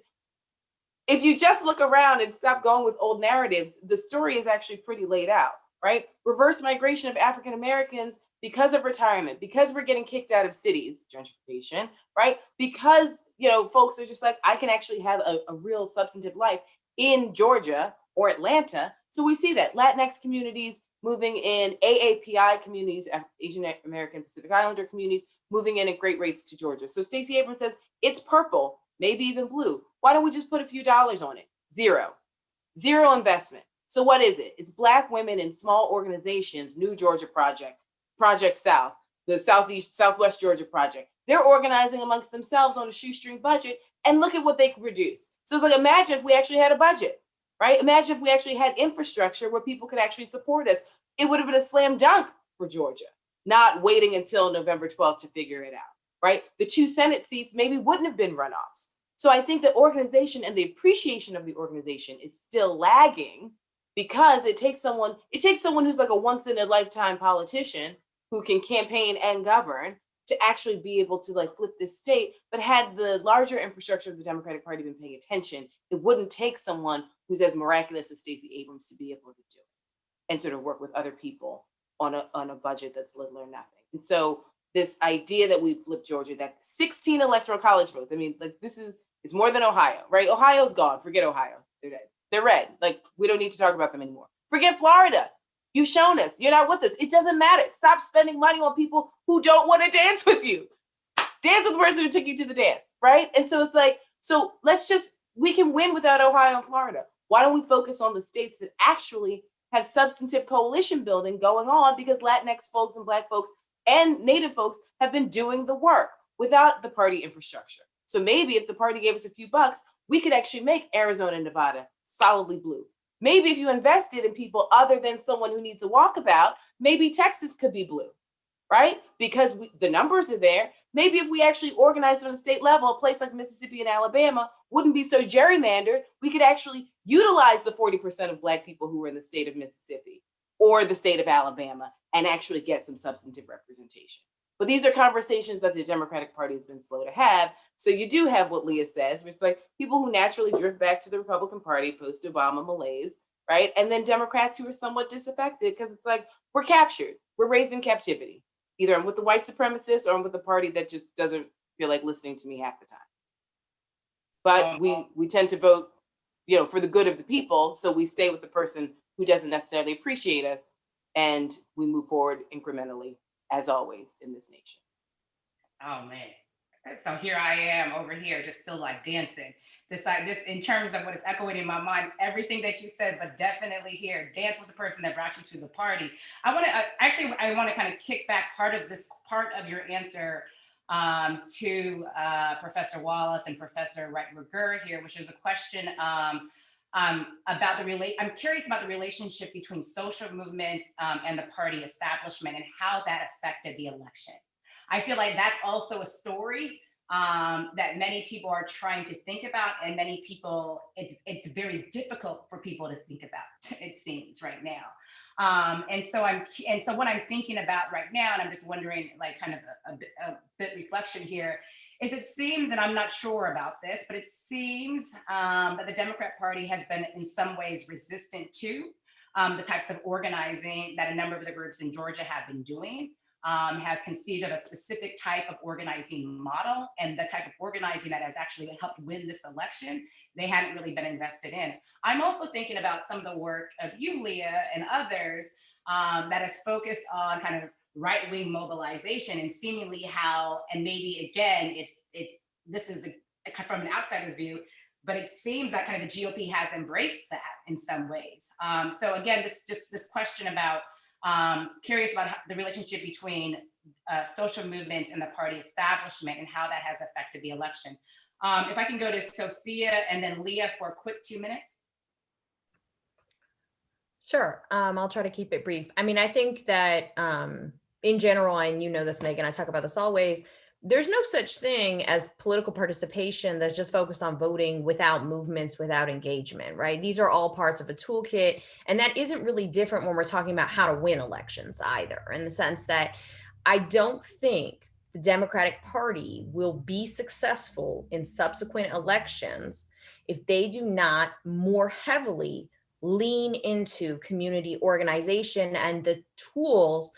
if you just look around and stop going with old narratives, the story is actually pretty laid out, right? Reverse migration of African Americans because of retirement, because we're getting kicked out of cities, gentrification, right? Because, folks are just like, I can actually have a real substantive life in Georgia or Atlanta. So we see that Latinx communities moving in, AAPI communities, Asian American Pacific Islander communities, moving in at great rates to Georgia. So Stacey Abrams says, it's purple, maybe even blue. Why don't we just put a few dollars on it? Zero investment. So what is it? It's Black women in small organizations, New Georgia Project, Project South, the Southwest Georgia Project. They're organizing amongst themselves on a shoestring budget, and look at what they can produce. So it's like, imagine if we actually had a budget, right? Imagine if we actually had infrastructure where people could actually support us. It would have been a slam dunk for Georgia, not waiting until November 12th to figure it out, right? The 2 Senate seats maybe wouldn't have been runoffs. So I think the organization and the appreciation of the organization is still lagging because it takes someone who's like a once in a lifetime politician who can campaign and govern to actually be able to like flip this state. But had the larger infrastructure of the Democratic Party been paying attention, it wouldn't take someone who's as miraculous as Stacey Abrams to be able to do it and sort of work with other people on a budget that's little or nothing. And so this idea that we flipped Georgia, that 16 electoral college votes, I mean, like it's more than Ohio, right? Ohio's gone. Forget Ohio. They're dead. They're red. Like, we don't need to talk about them anymore. Forget Florida. You've shown us. You're not with us. It doesn't matter. Stop spending money on people who don't want to dance with you. Dance with the person who took you to the dance, right? And so it's like, so we can win without Ohio and Florida. Why don't we focus on the states that actually have substantive coalition building going on, because Latinx folks and Black folks and Native folks have been doing the work without the party infrastructure. So maybe if the party gave us a few bucks, we could actually make Arizona and Nevada solidly blue. Maybe if you invested in people other than someone who needs a walkabout, maybe Texas could be blue, right? Because the numbers are there. Maybe if we actually organized on a state level, a place like Mississippi and Alabama wouldn't be so gerrymandered. We could actually utilize the 40% of Black people who are in the state of Mississippi or the state of Alabama and actually get some substantive representation. But these are conversations that the Democratic Party has been slow to have. So you do have what Leah says, which is like people who naturally drift back to the Republican Party post-Obama malaise, right? And then Democrats who are somewhat disaffected because it's like, we're captured. We're raised in captivity. Either I'm with the white supremacists or I'm with the party that just doesn't feel like listening to me half the time. But we tend to vote, for the good of the people. So we stay with the person who doesn't necessarily appreciate us, and we move forward incrementally, as always, in this nation. Oh man, So here I am over here, just still like dancing. This in terms of what is echoing in my mind, everything that you said, but definitely here, dance with the person that brought you to the party. I want to actually, I want to kind of kick back part of your answer to Professor Wallace and Professor Reger here, which is a question about I'm curious about the relationship between social movements and the party establishment and how that affected the election. I feel like that's also a story that many people are trying to think about, and many people, it's very difficult for people to think about. It seems right now, and so what I'm thinking about right now, and I'm just wondering, like, kind of a bit reflection here, is it seems, and I'm not sure about this, but it seems that the Democrat Party has been in some ways resistant to the types of organizing that a number of the groups in Georgia have been doing. Has conceived of a specific type of organizing model, and the type of organizing that has actually helped win this election, they hadn't really been invested in. I'm also thinking about some of the work of you, Leah, and others that is focused on kind of right-wing mobilization, and seemingly how, and maybe again, this is from an outsider's view, but it seems that kind of the GOP has embraced that in some ways. So again, this question about curious about the relationship between social movements and the party establishment and how that has affected the election. If I can go to Sophia and then Leah for a quick 2 minutes. Sure. I'll try to keep it brief. I mean, I think that in general, and you know this, Megan, I talk about this always, there's no such thing as political participation that's just focused on voting without movements, without engagement, right? These are all parts of a toolkit. And that isn't really different when we're talking about how to win elections either, in the sense that I don't think the Democratic Party will be successful in subsequent elections if they do not more heavily lean into community organization and the tools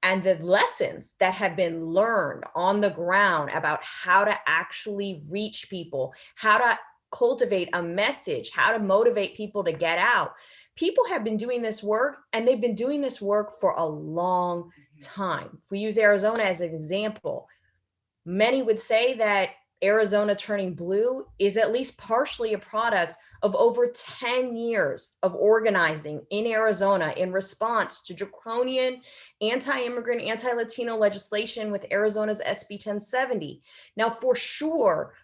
and the lessons that have been learned on the ground about how to actually reach people, how to cultivate a message, how to motivate people to get out. People have been doing this work, and they've been doing this work for a long time. If we use Arizona as an example, many would say that Arizona turning blue is at least partially a product of over 10 years of organizing in Arizona in response to draconian anti-immigrant, anti-Latino legislation with Arizona's SB 1070. Now, for sure,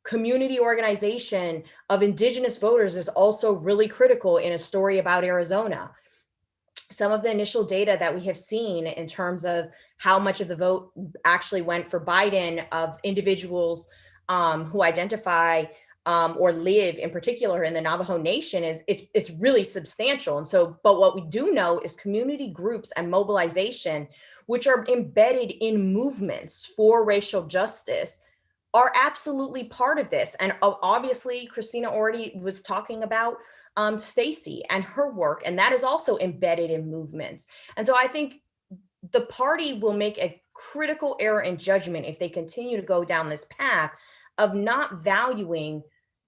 community organization of indigenous voters is also really critical in a story about Arizona. Some of the initial data that we have seen in terms of how much of the vote actually went for Biden of individuals who identify or live in particular in the Navajo Nation it's really substantial. And so, but what we do know is community groups and mobilization, which are embedded in movements for racial justice, are absolutely part of this. And obviously, Christina already was talking about Stacy and her work, and that is also embedded in movements. And so I think the party will make a critical error in judgment if they continue to go down this path of not valuing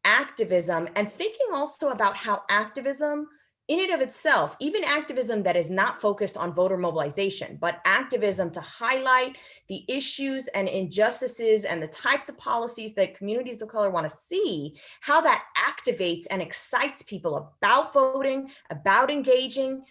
activism and thinking also about how activism in and of itself, even activism that is not focused on voter mobilization, but activism to highlight the issues and injustices and the types of policies that communities of color want to see, how that activates and excites people about voting, about engaging.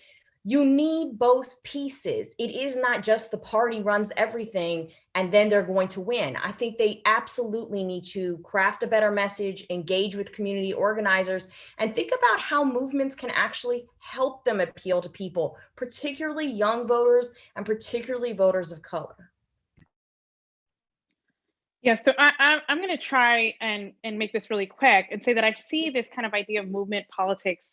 You need both pieces. It is not just the party runs everything and then they're going to win. I think they absolutely need to craft a better message, engage with community organizers, and think about how movements can actually help them appeal to people, particularly young voters and particularly voters of color. Yeah, so I'm going to try and make this really quick and say that I see this kind of idea of movement politics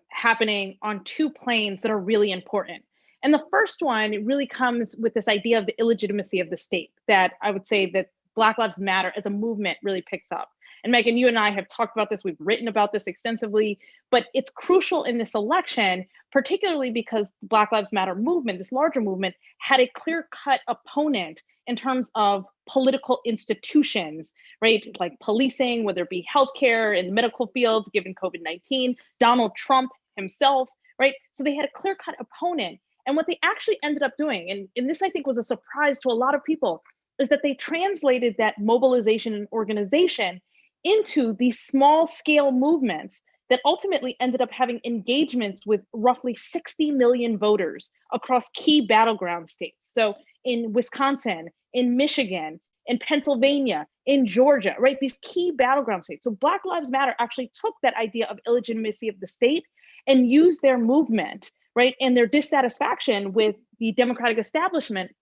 happening on two planes that are really important. And the first one really comes with this idea of the illegitimacy of the state, that I would say that Black Lives Matter as a movement really picks up. And Megan, you and I have talked about this, we've written about this extensively, but it's crucial in this election, particularly because the Black Lives Matter movement, this larger movement, had a clear-cut opponent in terms of political institutions, right? Like policing, whether it be healthcare in the medical fields, given COVID-19, Donald Trump himself, right? So they had a clear-cut opponent. And what they actually ended up doing, and this I think was a surprise to a lot of people, is that they translated that mobilization and organization into these small scale movements that ultimately ended up having engagements with roughly 60 million voters across key battleground states. So in Wisconsin, in Michigan, in Pennsylvania, in Georgia, right? These key battleground states. So Black Lives Matter actually took that idea of illegitimacy of the state and used their movement, right, and their dissatisfaction with the Democratic establishment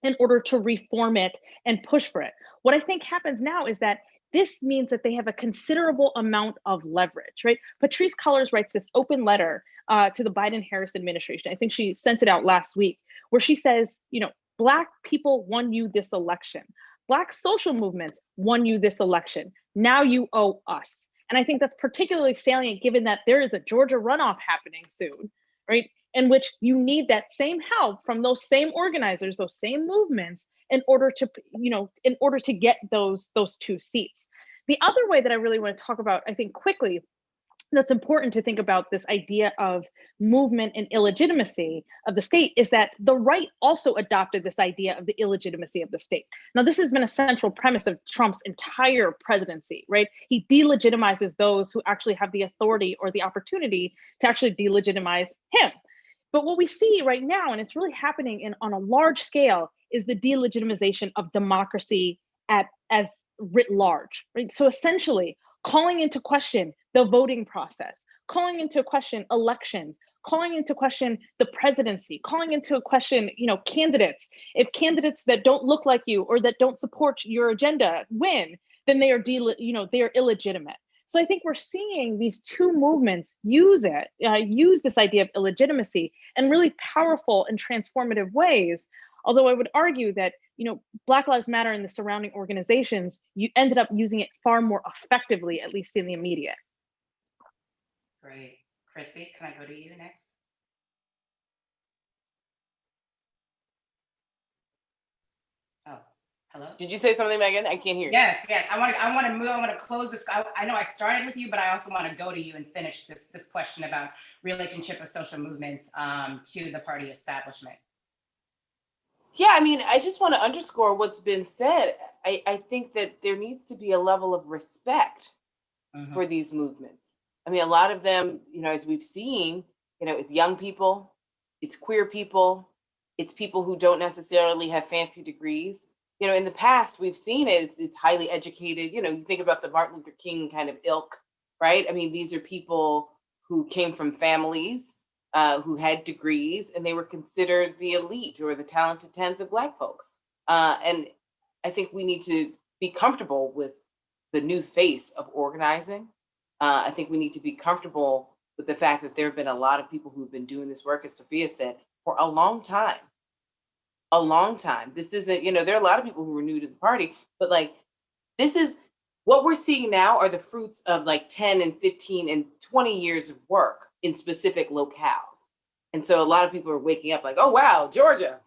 in order to reform it and push for it. What I think happens now is that this means that they have a considerable amount of leverage, right? Patrisse Cullors writes this open letter to the Biden-Harris administration. I think she sent it out last week, where she says, you know, Black people won you this election. Black social movements won you this election. Now you owe us. And I think that's particularly salient given that there is a Georgia runoff happening soon, right? In which you need that same help from those same organizers, those same movements, in order to, you know, in order to get those 2 seats. The other way that I really want to talk about, I think quickly, that's important to think about this idea of movement and illegitimacy of the state is that the right also adopted this idea of the illegitimacy of the state. Now, this has been a central premise of Trump's entire presidency, right? He delegitimizes those who actually have the authority or the opportunity to actually delegitimize him. But what we see right now, and it's really happening on a large scale, is the delegitimization of democracy as writ large, right? So essentially, calling into question the voting process, calling into question elections, calling into question the presidency, calling into question, you know, candidates. If candidates that don't look like you or that don't support your agenda win, then they are they are illegitimate. So I think we're seeing these 2 movements use this idea of illegitimacy in really powerful and transformative ways. Although I would argue that, you know, Black Lives Matter and the surrounding organizations, you ended up using it far more effectively, at least in the immediate. Great. Chrissy, can I go to you next? Oh, hello? Did you say something, Megan? I can't hear you. Yes. I want to move. I want to close this. I know I started with you, but I also want to go to you and finish this question about relationship of social movements to the party establishment. Yeah, I mean, I just want to underscore what's been said. I think that there needs to be a level of respect for these movements. I mean, a lot of them, you know, as we've seen, you know, it's young people, it's queer people, it's people who don't necessarily have fancy degrees. You know, in the past, we've seen it, it's highly educated. You know, you think about the Martin Luther King kind of ilk, right? I mean, these are people who came from families who had degrees, and they were considered the elite or the talented 10th of Black folks. And I think we need to be comfortable with the new face of organizing. I think we need to be comfortable with the fact that there have been a lot of people who've been doing this work, as Sophia said, for a long time. A long time. This isn't, you know, there are a lot of people who are new to the party, but like, this is what we're seeing now are the fruits of like 10 and 15 and 20 years of work in specific locales. And so a lot of people are waking up like, oh, wow, Georgia,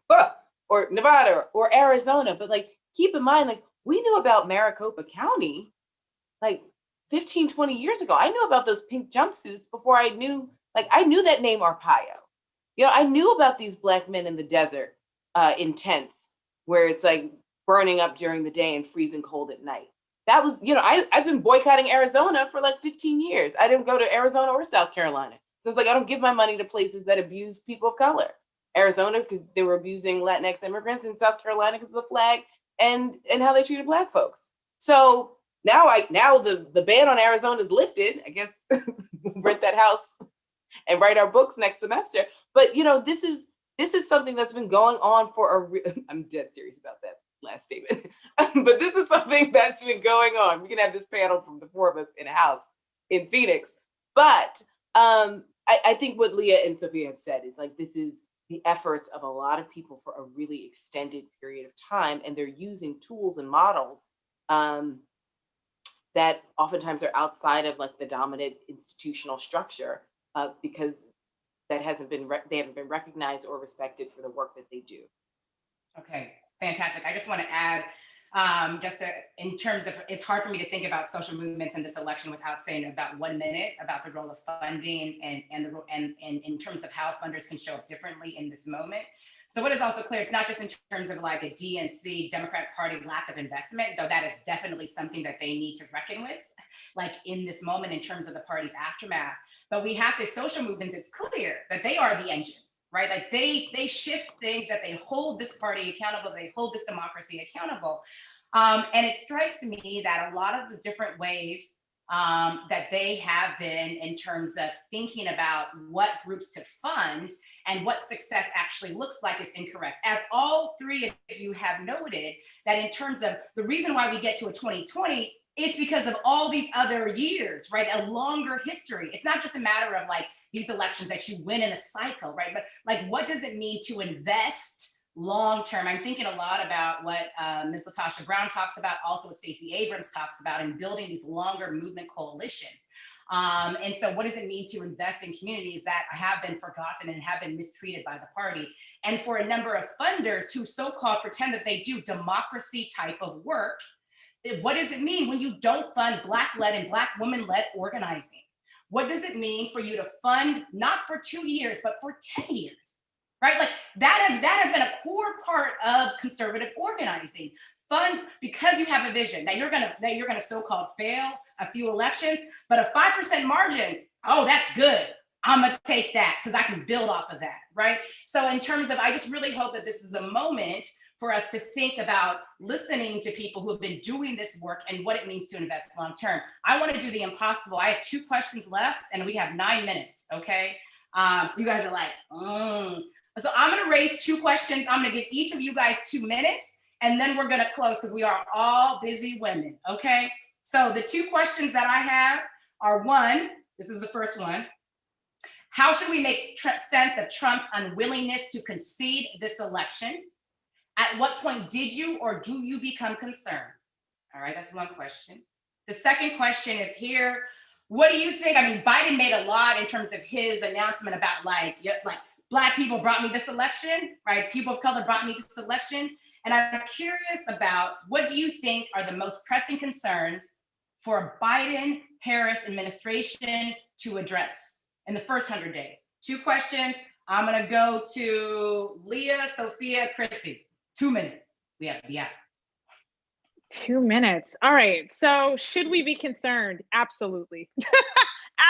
or Nevada or Arizona. But like, keep in mind, like we knew about Maricopa County, like 15, 20 years ago. I knew about those pink jumpsuits before I knew that name Arpaio. You know, I knew about these Black men in the desert in tents where it's like burning up during the day and freezing cold at night. That was, you know, I've been boycotting Arizona for like 15 years. I didn't go to Arizona or South Carolina. So it's like, I don't give my money to places that abuse people of color. Arizona, because they were abusing Latinx immigrants, and South Carolina because of the flag and how they treated Black folks. So now the ban on Arizona is lifted. I guess we'll rent that house and write our books next semester. But, you know, this is something that's been going on for I'm dead serious about that last statement. But this is something that's been going on. We can have this panel from the 4 of us in a house in Phoenix. But I think what Leah and Sophia have said is like, this is the efforts of a lot of people for a really extended period of time. And they're using tools and models that oftentimes are outside of like the dominant institutional structure because they haven't been recognized or respected for the work that they do. Okay, fantastic. I just want to add in terms of, it's hard for me to think about social movements in this election without saying about 1 minute about the role of funding and in terms of how funders can show up differently in this moment. So what is also clear, it's not just in terms of like a DNC, Democratic Party lack of investment, though that is definitely something that they need to reckon with, like in this moment in terms of the party's aftermath. But we have to, social movements, it's clear that they are the engines, right? Like they shift things, that they hold this party accountable, they hold this democracy accountable. And it strikes me that a lot of the different ways that they have been in terms of thinking about what groups to fund and what success actually looks like is incorrect. As all three of you have noted, that in terms of the reason why we get to a 2020, it's because of all these other years, right? A longer history. It's not just a matter of like these elections that you win in a cycle, right? But like, what does it mean to invest long-term? I'm thinking a lot about what Ms. LaTosha Brown talks about, also what Stacey Abrams talks about, in building these longer movement coalitions. And so what does it mean to invest in communities that have been forgotten and have been mistreated by the party? And for a number of funders who so-called pretend that they do democracy type of work, what does it mean when you don't fund Black-led and Black woman-led organizing? What does it mean for you to fund, not for 2 years, but for 10 years? Right? Like that has been a core part of conservative organizing. Fund because you have a vision that you're gonna so-called fail a few elections, but a 5% margin, oh, that's good. I'm gonna take that because I can build off of that, right? So in terms of, I just really hope that this is a moment for us to think about listening to people who have been doing this work and what it means to invest long-term. I want to do the impossible. I have 2 questions left and we have 9 minutes, okay? So you guys are like, So I'm gonna raise 2 questions. I'm gonna give each of you guys 2 minutes and then we're gonna close because we are all busy women, okay? So the 2 questions that I have are, 1, this is the first one. How should we make sense of Trump's unwillingness to concede this election? At what point did you or do you become concerned? All right, that's 1 question. The second question is here. What do you think? I mean, Biden made a lot in terms of his announcement about like Black people brought me this election, right? People of color brought me this election. And I'm curious about, what do you think are the most pressing concerns for Biden-Harris administration to address in the first 100 days? 2 questions. I'm gonna go to Leah, Sophia, Chrissy. 2 minutes. We have to be out. 2 minutes. All right. So should we be concerned? Absolutely.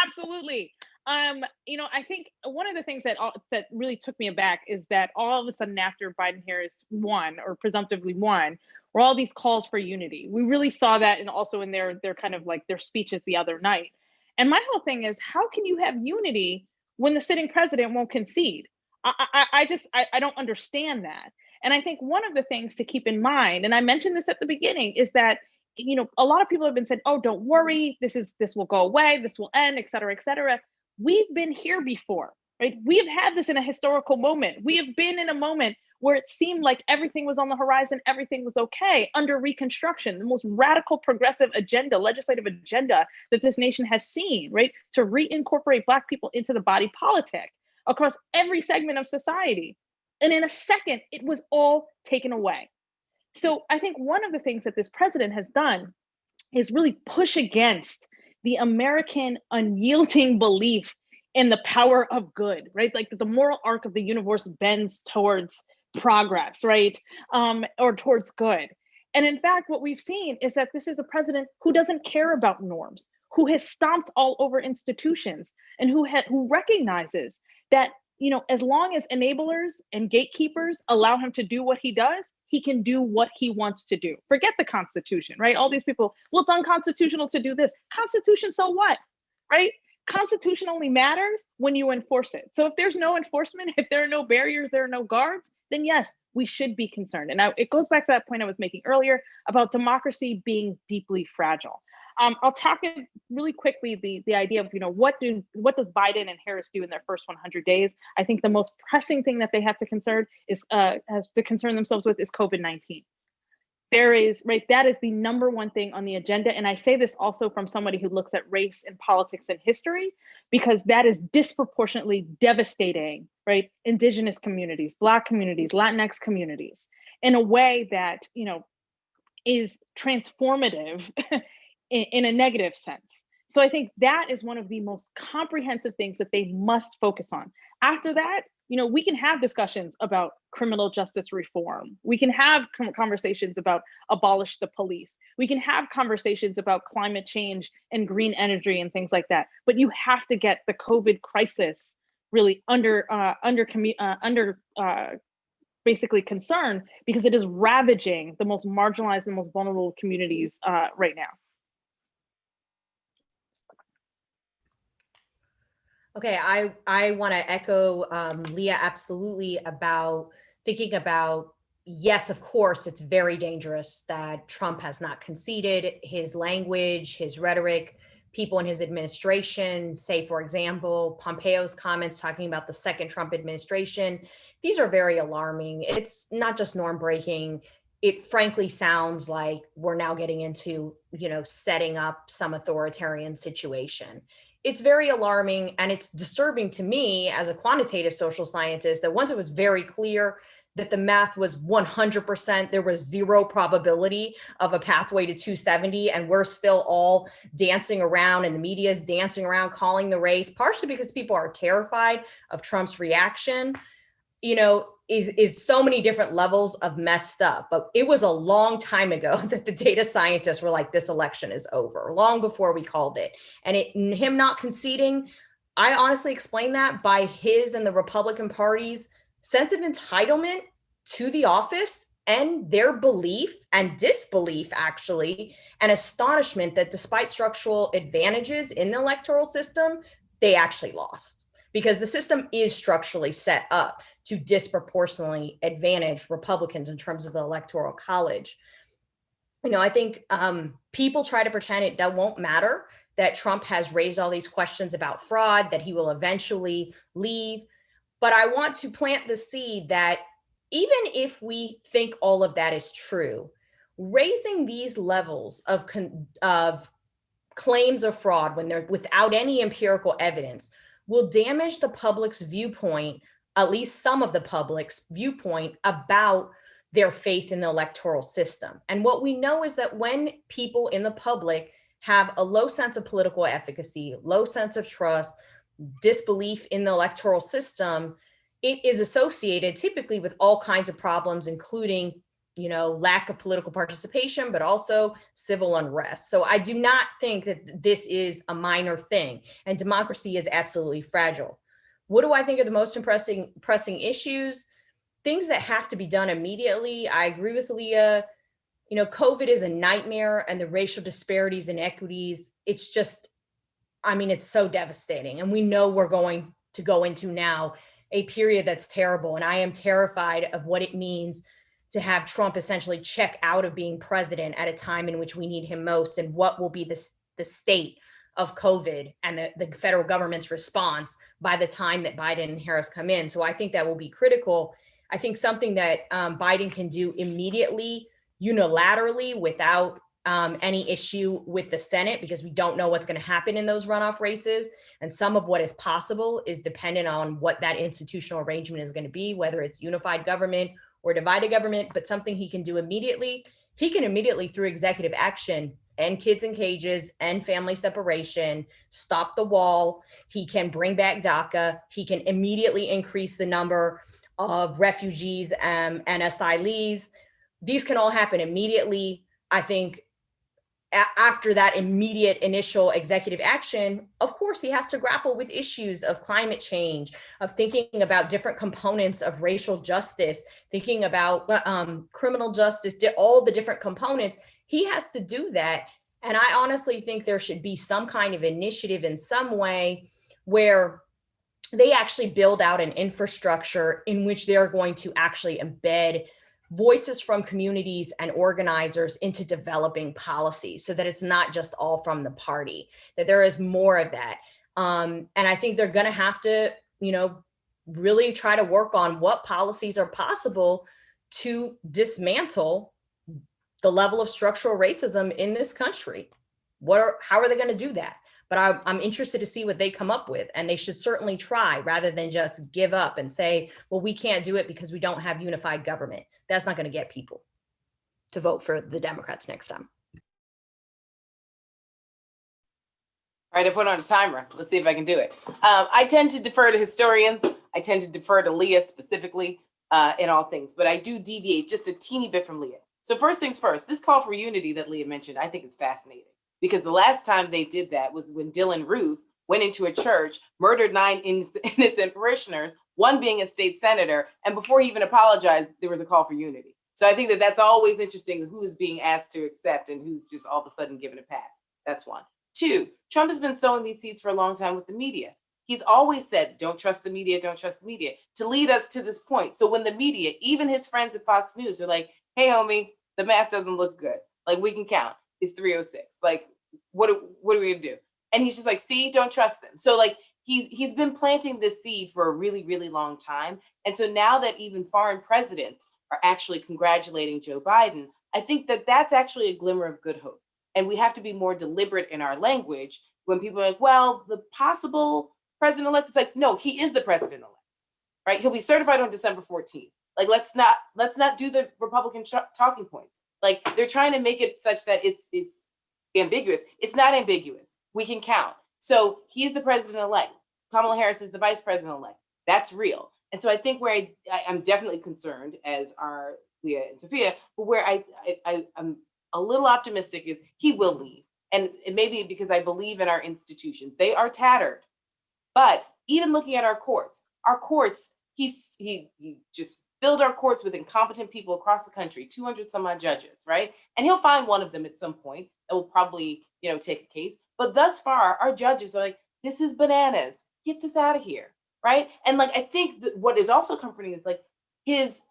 Absolutely. I think one of the things that really took me aback is that all of a sudden after Biden-Harris won, or presumptively won, were all these calls for unity. We really saw that, and also in their kind of like their speeches the other night. And my whole thing is, how can you have unity when the sitting president won't concede? I don't understand that. And I think one of the things to keep in mind, and I mentioned this at the beginning, is that, a lot of people have been saying, oh, don't worry, this will go away, this will end, et cetera, et cetera. We've been here before, right? We have had this in a historical moment. We have been in a moment where it seemed like everything was on the horizon, everything was okay under Reconstruction, the most radical progressive agenda, legislative agenda that this nation has seen, right? To reincorporate Black people into the body politic across every segment of society. And in a second, it was all taken away. So I think one of the things that this president has done is really push against the American unyielding belief in the power of good, right? Like the moral arc of the universe bends towards progress, right? Or towards good. And in fact, what we've seen is that this is a president who doesn't care about norms, who has stomped all over institutions, and who recognizes that, as long as enablers and gatekeepers allow him to do what he does, he can do what he wants to do. Forget the Constitution, right? All these people, well, it's unconstitutional to do this. Constitution, so what, right? Constitution only matters when you enforce it. So if there's no enforcement, if there are no barriers, there are no guards, then yes, we should be concerned. And it goes back to that point I was making earlier about democracy being deeply fragile. I'll talk really quickly the idea of, what does Biden and Harris do in their first 100 days? I think the most pressing thing that they have to concern themselves with is COVID-19. That is the number one thing on the agenda. And I say this also from somebody who looks at race and politics and history, because that is disproportionately devastating, right? Indigenous communities, Black communities, Latinx communities, in a way that, is transformative in a negative sense. So I think that is one of the most comprehensive things that they must focus on. After that, we can have discussions about criminal justice reform. We can have conversations about abolish the police. We can have conversations about climate change and green energy and things like that. But you have to get the COVID crisis really under basically concern, because it is ravaging the most marginalized and most vulnerable communities right now. Okay, I want to echo Leah absolutely about thinking about, yes, of course, it's very dangerous that Trump has not conceded. His language, his rhetoric, people in his administration, say, for example, Pompeo's comments talking about the second Trump administration, these are very alarming. It's not just norm breaking. It frankly sounds like we're now getting into, setting up some authoritarian situation. It's very alarming, and it's disturbing to me as a quantitative social scientist that once it was very clear that the math was 100%, there was zero probability of a pathway to 270, and we're still all dancing around, and the media is dancing around calling the race, partially because people are terrified of Trump's reaction, is so many different levels of messed up. But it was a long time ago that the data scientists were like, this election is over, long before we called it. And him not conceding, I honestly explain that by his and the Republican Party's sense of entitlement to the office and their belief and disbelief, actually, and astonishment that despite structural advantages in the electoral system, they actually lost. Because the system is structurally set up to disproportionately advantage Republicans in terms of the Electoral College. I think people try to pretend it won't matter that Trump has raised all these questions about fraud, that he will eventually leave. But I want to plant the seed that even if we think all of that is true, raising these levels of claims of fraud when they're without any empirical evidence will damage the public's viewpoint, at least some of the public's viewpoint, about their faith in the electoral system. And what we know is that when people in the public have a low sense of political efficacy, low sense of trust, disbelief in the electoral system, it is associated typically with all kinds of problems, including lack of political participation, but also civil unrest. So I do not think that this is a minor thing, and democracy is absolutely fragile. What do I think are the most pressing issues? Things that have to be done immediately. I agree with Leah. COVID is a nightmare, and the racial disparities and inequities, it's so devastating. And we know we're going to go into now a period that's terrible. And I am terrified of what it means to have Trump essentially check out of being president at a time in which we need him most, and what will be the state of COVID and the federal government's response by the time that Biden and Harris come in. So I think that will be critical. I think something that Biden can do immediately, unilaterally, without any issue with the Senate, because we don't know what's going to happen in those runoff races. And some of what is possible is dependent on what that institutional arrangement is going to be, whether it's unified government or divided government. But something he can do immediately, through executive action, end kids in cages, end family separation, stop the wall. He can bring back DACA. He can immediately increase the number of refugees and asylees. These can all happen immediately. I think after that immediate initial executive action, of course, he has to grapple with issues of climate change, of thinking about different components of racial justice, thinking about criminal justice, all the different components. He has to do that. And I honestly think there should be some kind of initiative in some way where they actually build out an infrastructure in which they're going to actually embed voices from communities and organizers into developing policy, so that it's not just all from the party, that there is more of that. And I think they're going to have to, really try to work on what policies are possible to dismantle the level of structural racism in this country. How are they going to do that? But I'm interested to see what they come up with, and they should certainly try, rather than just give up and say, well, we can't do it because we don't have unified government. That's not going to get people to vote for the Democrats next time. All right, I put on a timer. Let's see if I can do it. I tend to defer to historians. I tend to defer to Leah specifically in all things, but I do deviate just a teeny bit from Leah. So first things first, this call for unity that Leah mentioned, I think is fascinating, because the last time they did that was when Dylan Ruth went into a church, murdered 9 innocent parishioners, one being a state senator, and before he even apologized, there was a call for unity. So I think that that's always interesting, who is being asked to accept and who's just all of a sudden given a pass. That's one. 2, Trump has been sowing these seeds for a long time with the media. He's always said, don't trust the media, don't trust the media, to lead us to this point. So when the media, even his friends at Fox News, are like, hey, homie, the math doesn't look good. Like, we can count. It's 306. Like, what are we gonna do? And he's just like, see, don't trust them. So like, he's been planting this seed for a really, really long time. And so now that even foreign presidents are actually congratulating Joe Biden, I think that that's actually a glimmer of good hope. And we have to be more deliberate in our language when people are like, well, the possible president-elect is like, no, he is the president-elect, right? He'll be certified on December 14th. Like, let's not do the Republican talking points. Like, they're trying to make it such that it's ambiguous. It's not ambiguous. We can count. So he's the president-elect. Kamala Harris is the vice president-elect. That's real. And so I think where I'm definitely concerned, as are Leah and Sophia, but where I'm a little optimistic is he will leave. And it may be because I believe in our institutions. They are tattered. But even looking at our courts, he just filled our courts with incompetent people across the country, 200 some odd judges, right? And he'll find one of them at some point that will probably, take a case. But thus far, our judges are like, this is bananas. Get this out of here, right? And like, I think that what is also comforting is like his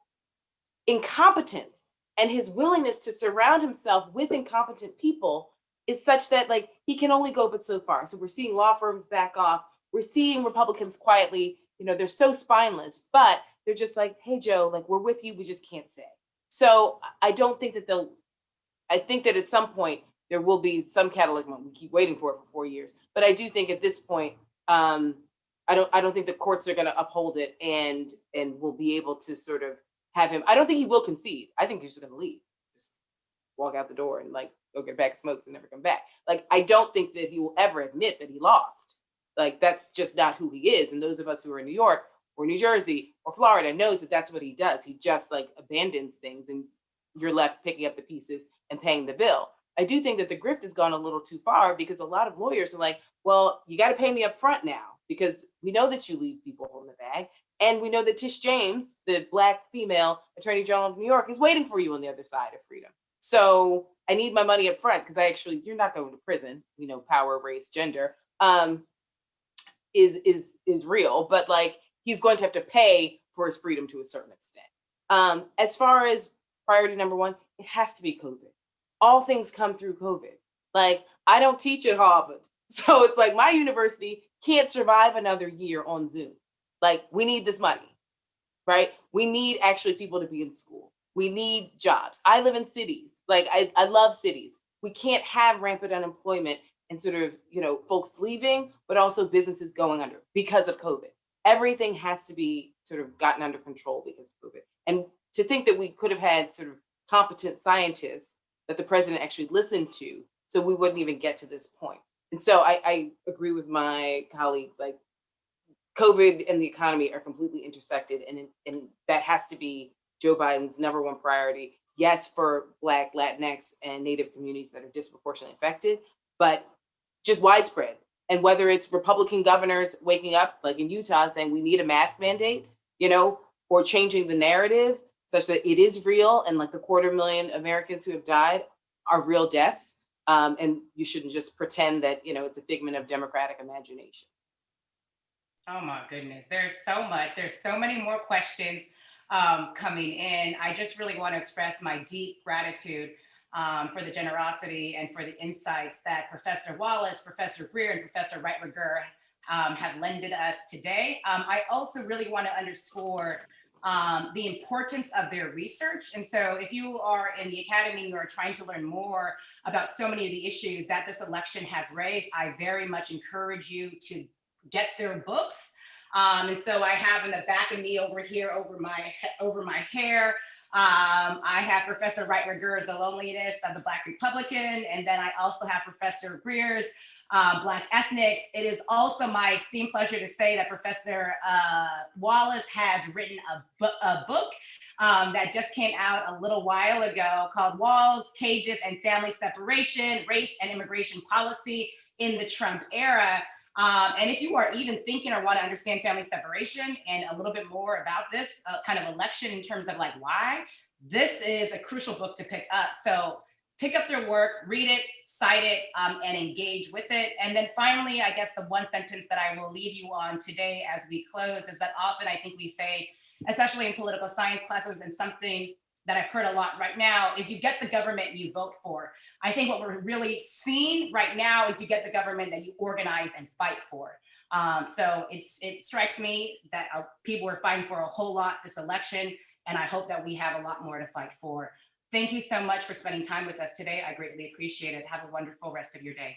incompetence and his willingness to surround himself with incompetent people is such that like he can only go but so far. So we're seeing law firms back off. We're seeing Republicans quietly, they're so spineless, but they're just like, hey, Joe, like, we're with you. We just can't say. So I don't think that I think that at some point there will be some catalytic moment. We keep waiting for it for 4 years. But I do think at this point, I don't think the courts are going to uphold it and will be able to sort of have him. I don't think he will concede. I think he's just going to leave, just walk out the door and like go get a bag of smokes and never come back. Like, I don't think that he will ever admit that he lost. Like, that's just not who he is. And those of us who are in New York or New Jersey or Florida knows that that's what he does. He just like abandons things and you're left picking up the pieces and paying the bill. I do think that the grift has gone a little too far because a lot of lawyers are like, well, you got to pay me up front now because we know that you leave people holding the bag. And we know that Tish James, the Black female Attorney General of New York, is waiting for you on the other side of freedom. So I need my money up front because you're not going to prison. We know power, race, gender is real, but like he's going to have to pay for his freedom to a certain extent. As far as priority number 1, it has to be COVID. All things come through COVID. Like, I don't teach at Harvard. So it's like my university can't survive another year on Zoom. Like, we need this money, right? We need actually people to be in school. We need jobs. I live in cities. Like, I love cities. We can't have rampant unemployment and sort of, folks leaving, but also businesses going under because of COVID. Everything has to be sort of gotten under control because of COVID. And to think that we could have had sort of competent scientists that the president actually listened to, so we wouldn't even get to this point. And so I agree with my colleagues, like COVID and the economy are completely intersected, and that has to be Joe Biden's number 1 priority. Yes, for Black, Latinx, and Native communities that are disproportionately affected, but just widespread. And whether it's Republican governors waking up, like in Utah, saying we need a mask mandate, or changing the narrative such that it is real and like the 250,000 Americans who have died are real deaths. And you shouldn't just pretend that, it's a figment of Democratic imagination. Oh my goodness, there's so much. There's so many more questions coming in. I just really want to express my deep gratitude for the generosity and for the insights that Professor Wallace, Professor Greer, and Professor Wright-Rigueur have lended us today. I also really want to underscore the importance of their research. And so if you are in the academy, you are trying to learn more about so many of the issues that this election has raised, I very much encourage you to get their books. And so I have in the back of me over here, over my hair, I have Professor Wright Reger's The Loneliness of the Black Republican. And then I also have Professor Breer's Black Ethnics. It is also my esteemed pleasure to say that Professor Wallace has written a book that just came out a little while ago called Walls, Cages, and Family Separation, Race and Immigration Policy in the Trump Era. And if you are even thinking or want to understand family separation and a little bit more about this kind of election in terms of like why, this is a crucial book to pick up. So pick up their work, read it, cite it, and engage with it. And then finally, I guess the one sentence that I will leave you on today as we close is that often I think we say, especially in political science classes, and something that I've heard a lot right now is you get the government you vote for. I think what we're really seeing right now is you get the government that you organize and fight for. So it strikes me that people are fighting for a whole lot this election, and I hope that we have a lot more to fight for. Thank you so much for spending time with us today. I greatly appreciate it. Have a wonderful rest of your day.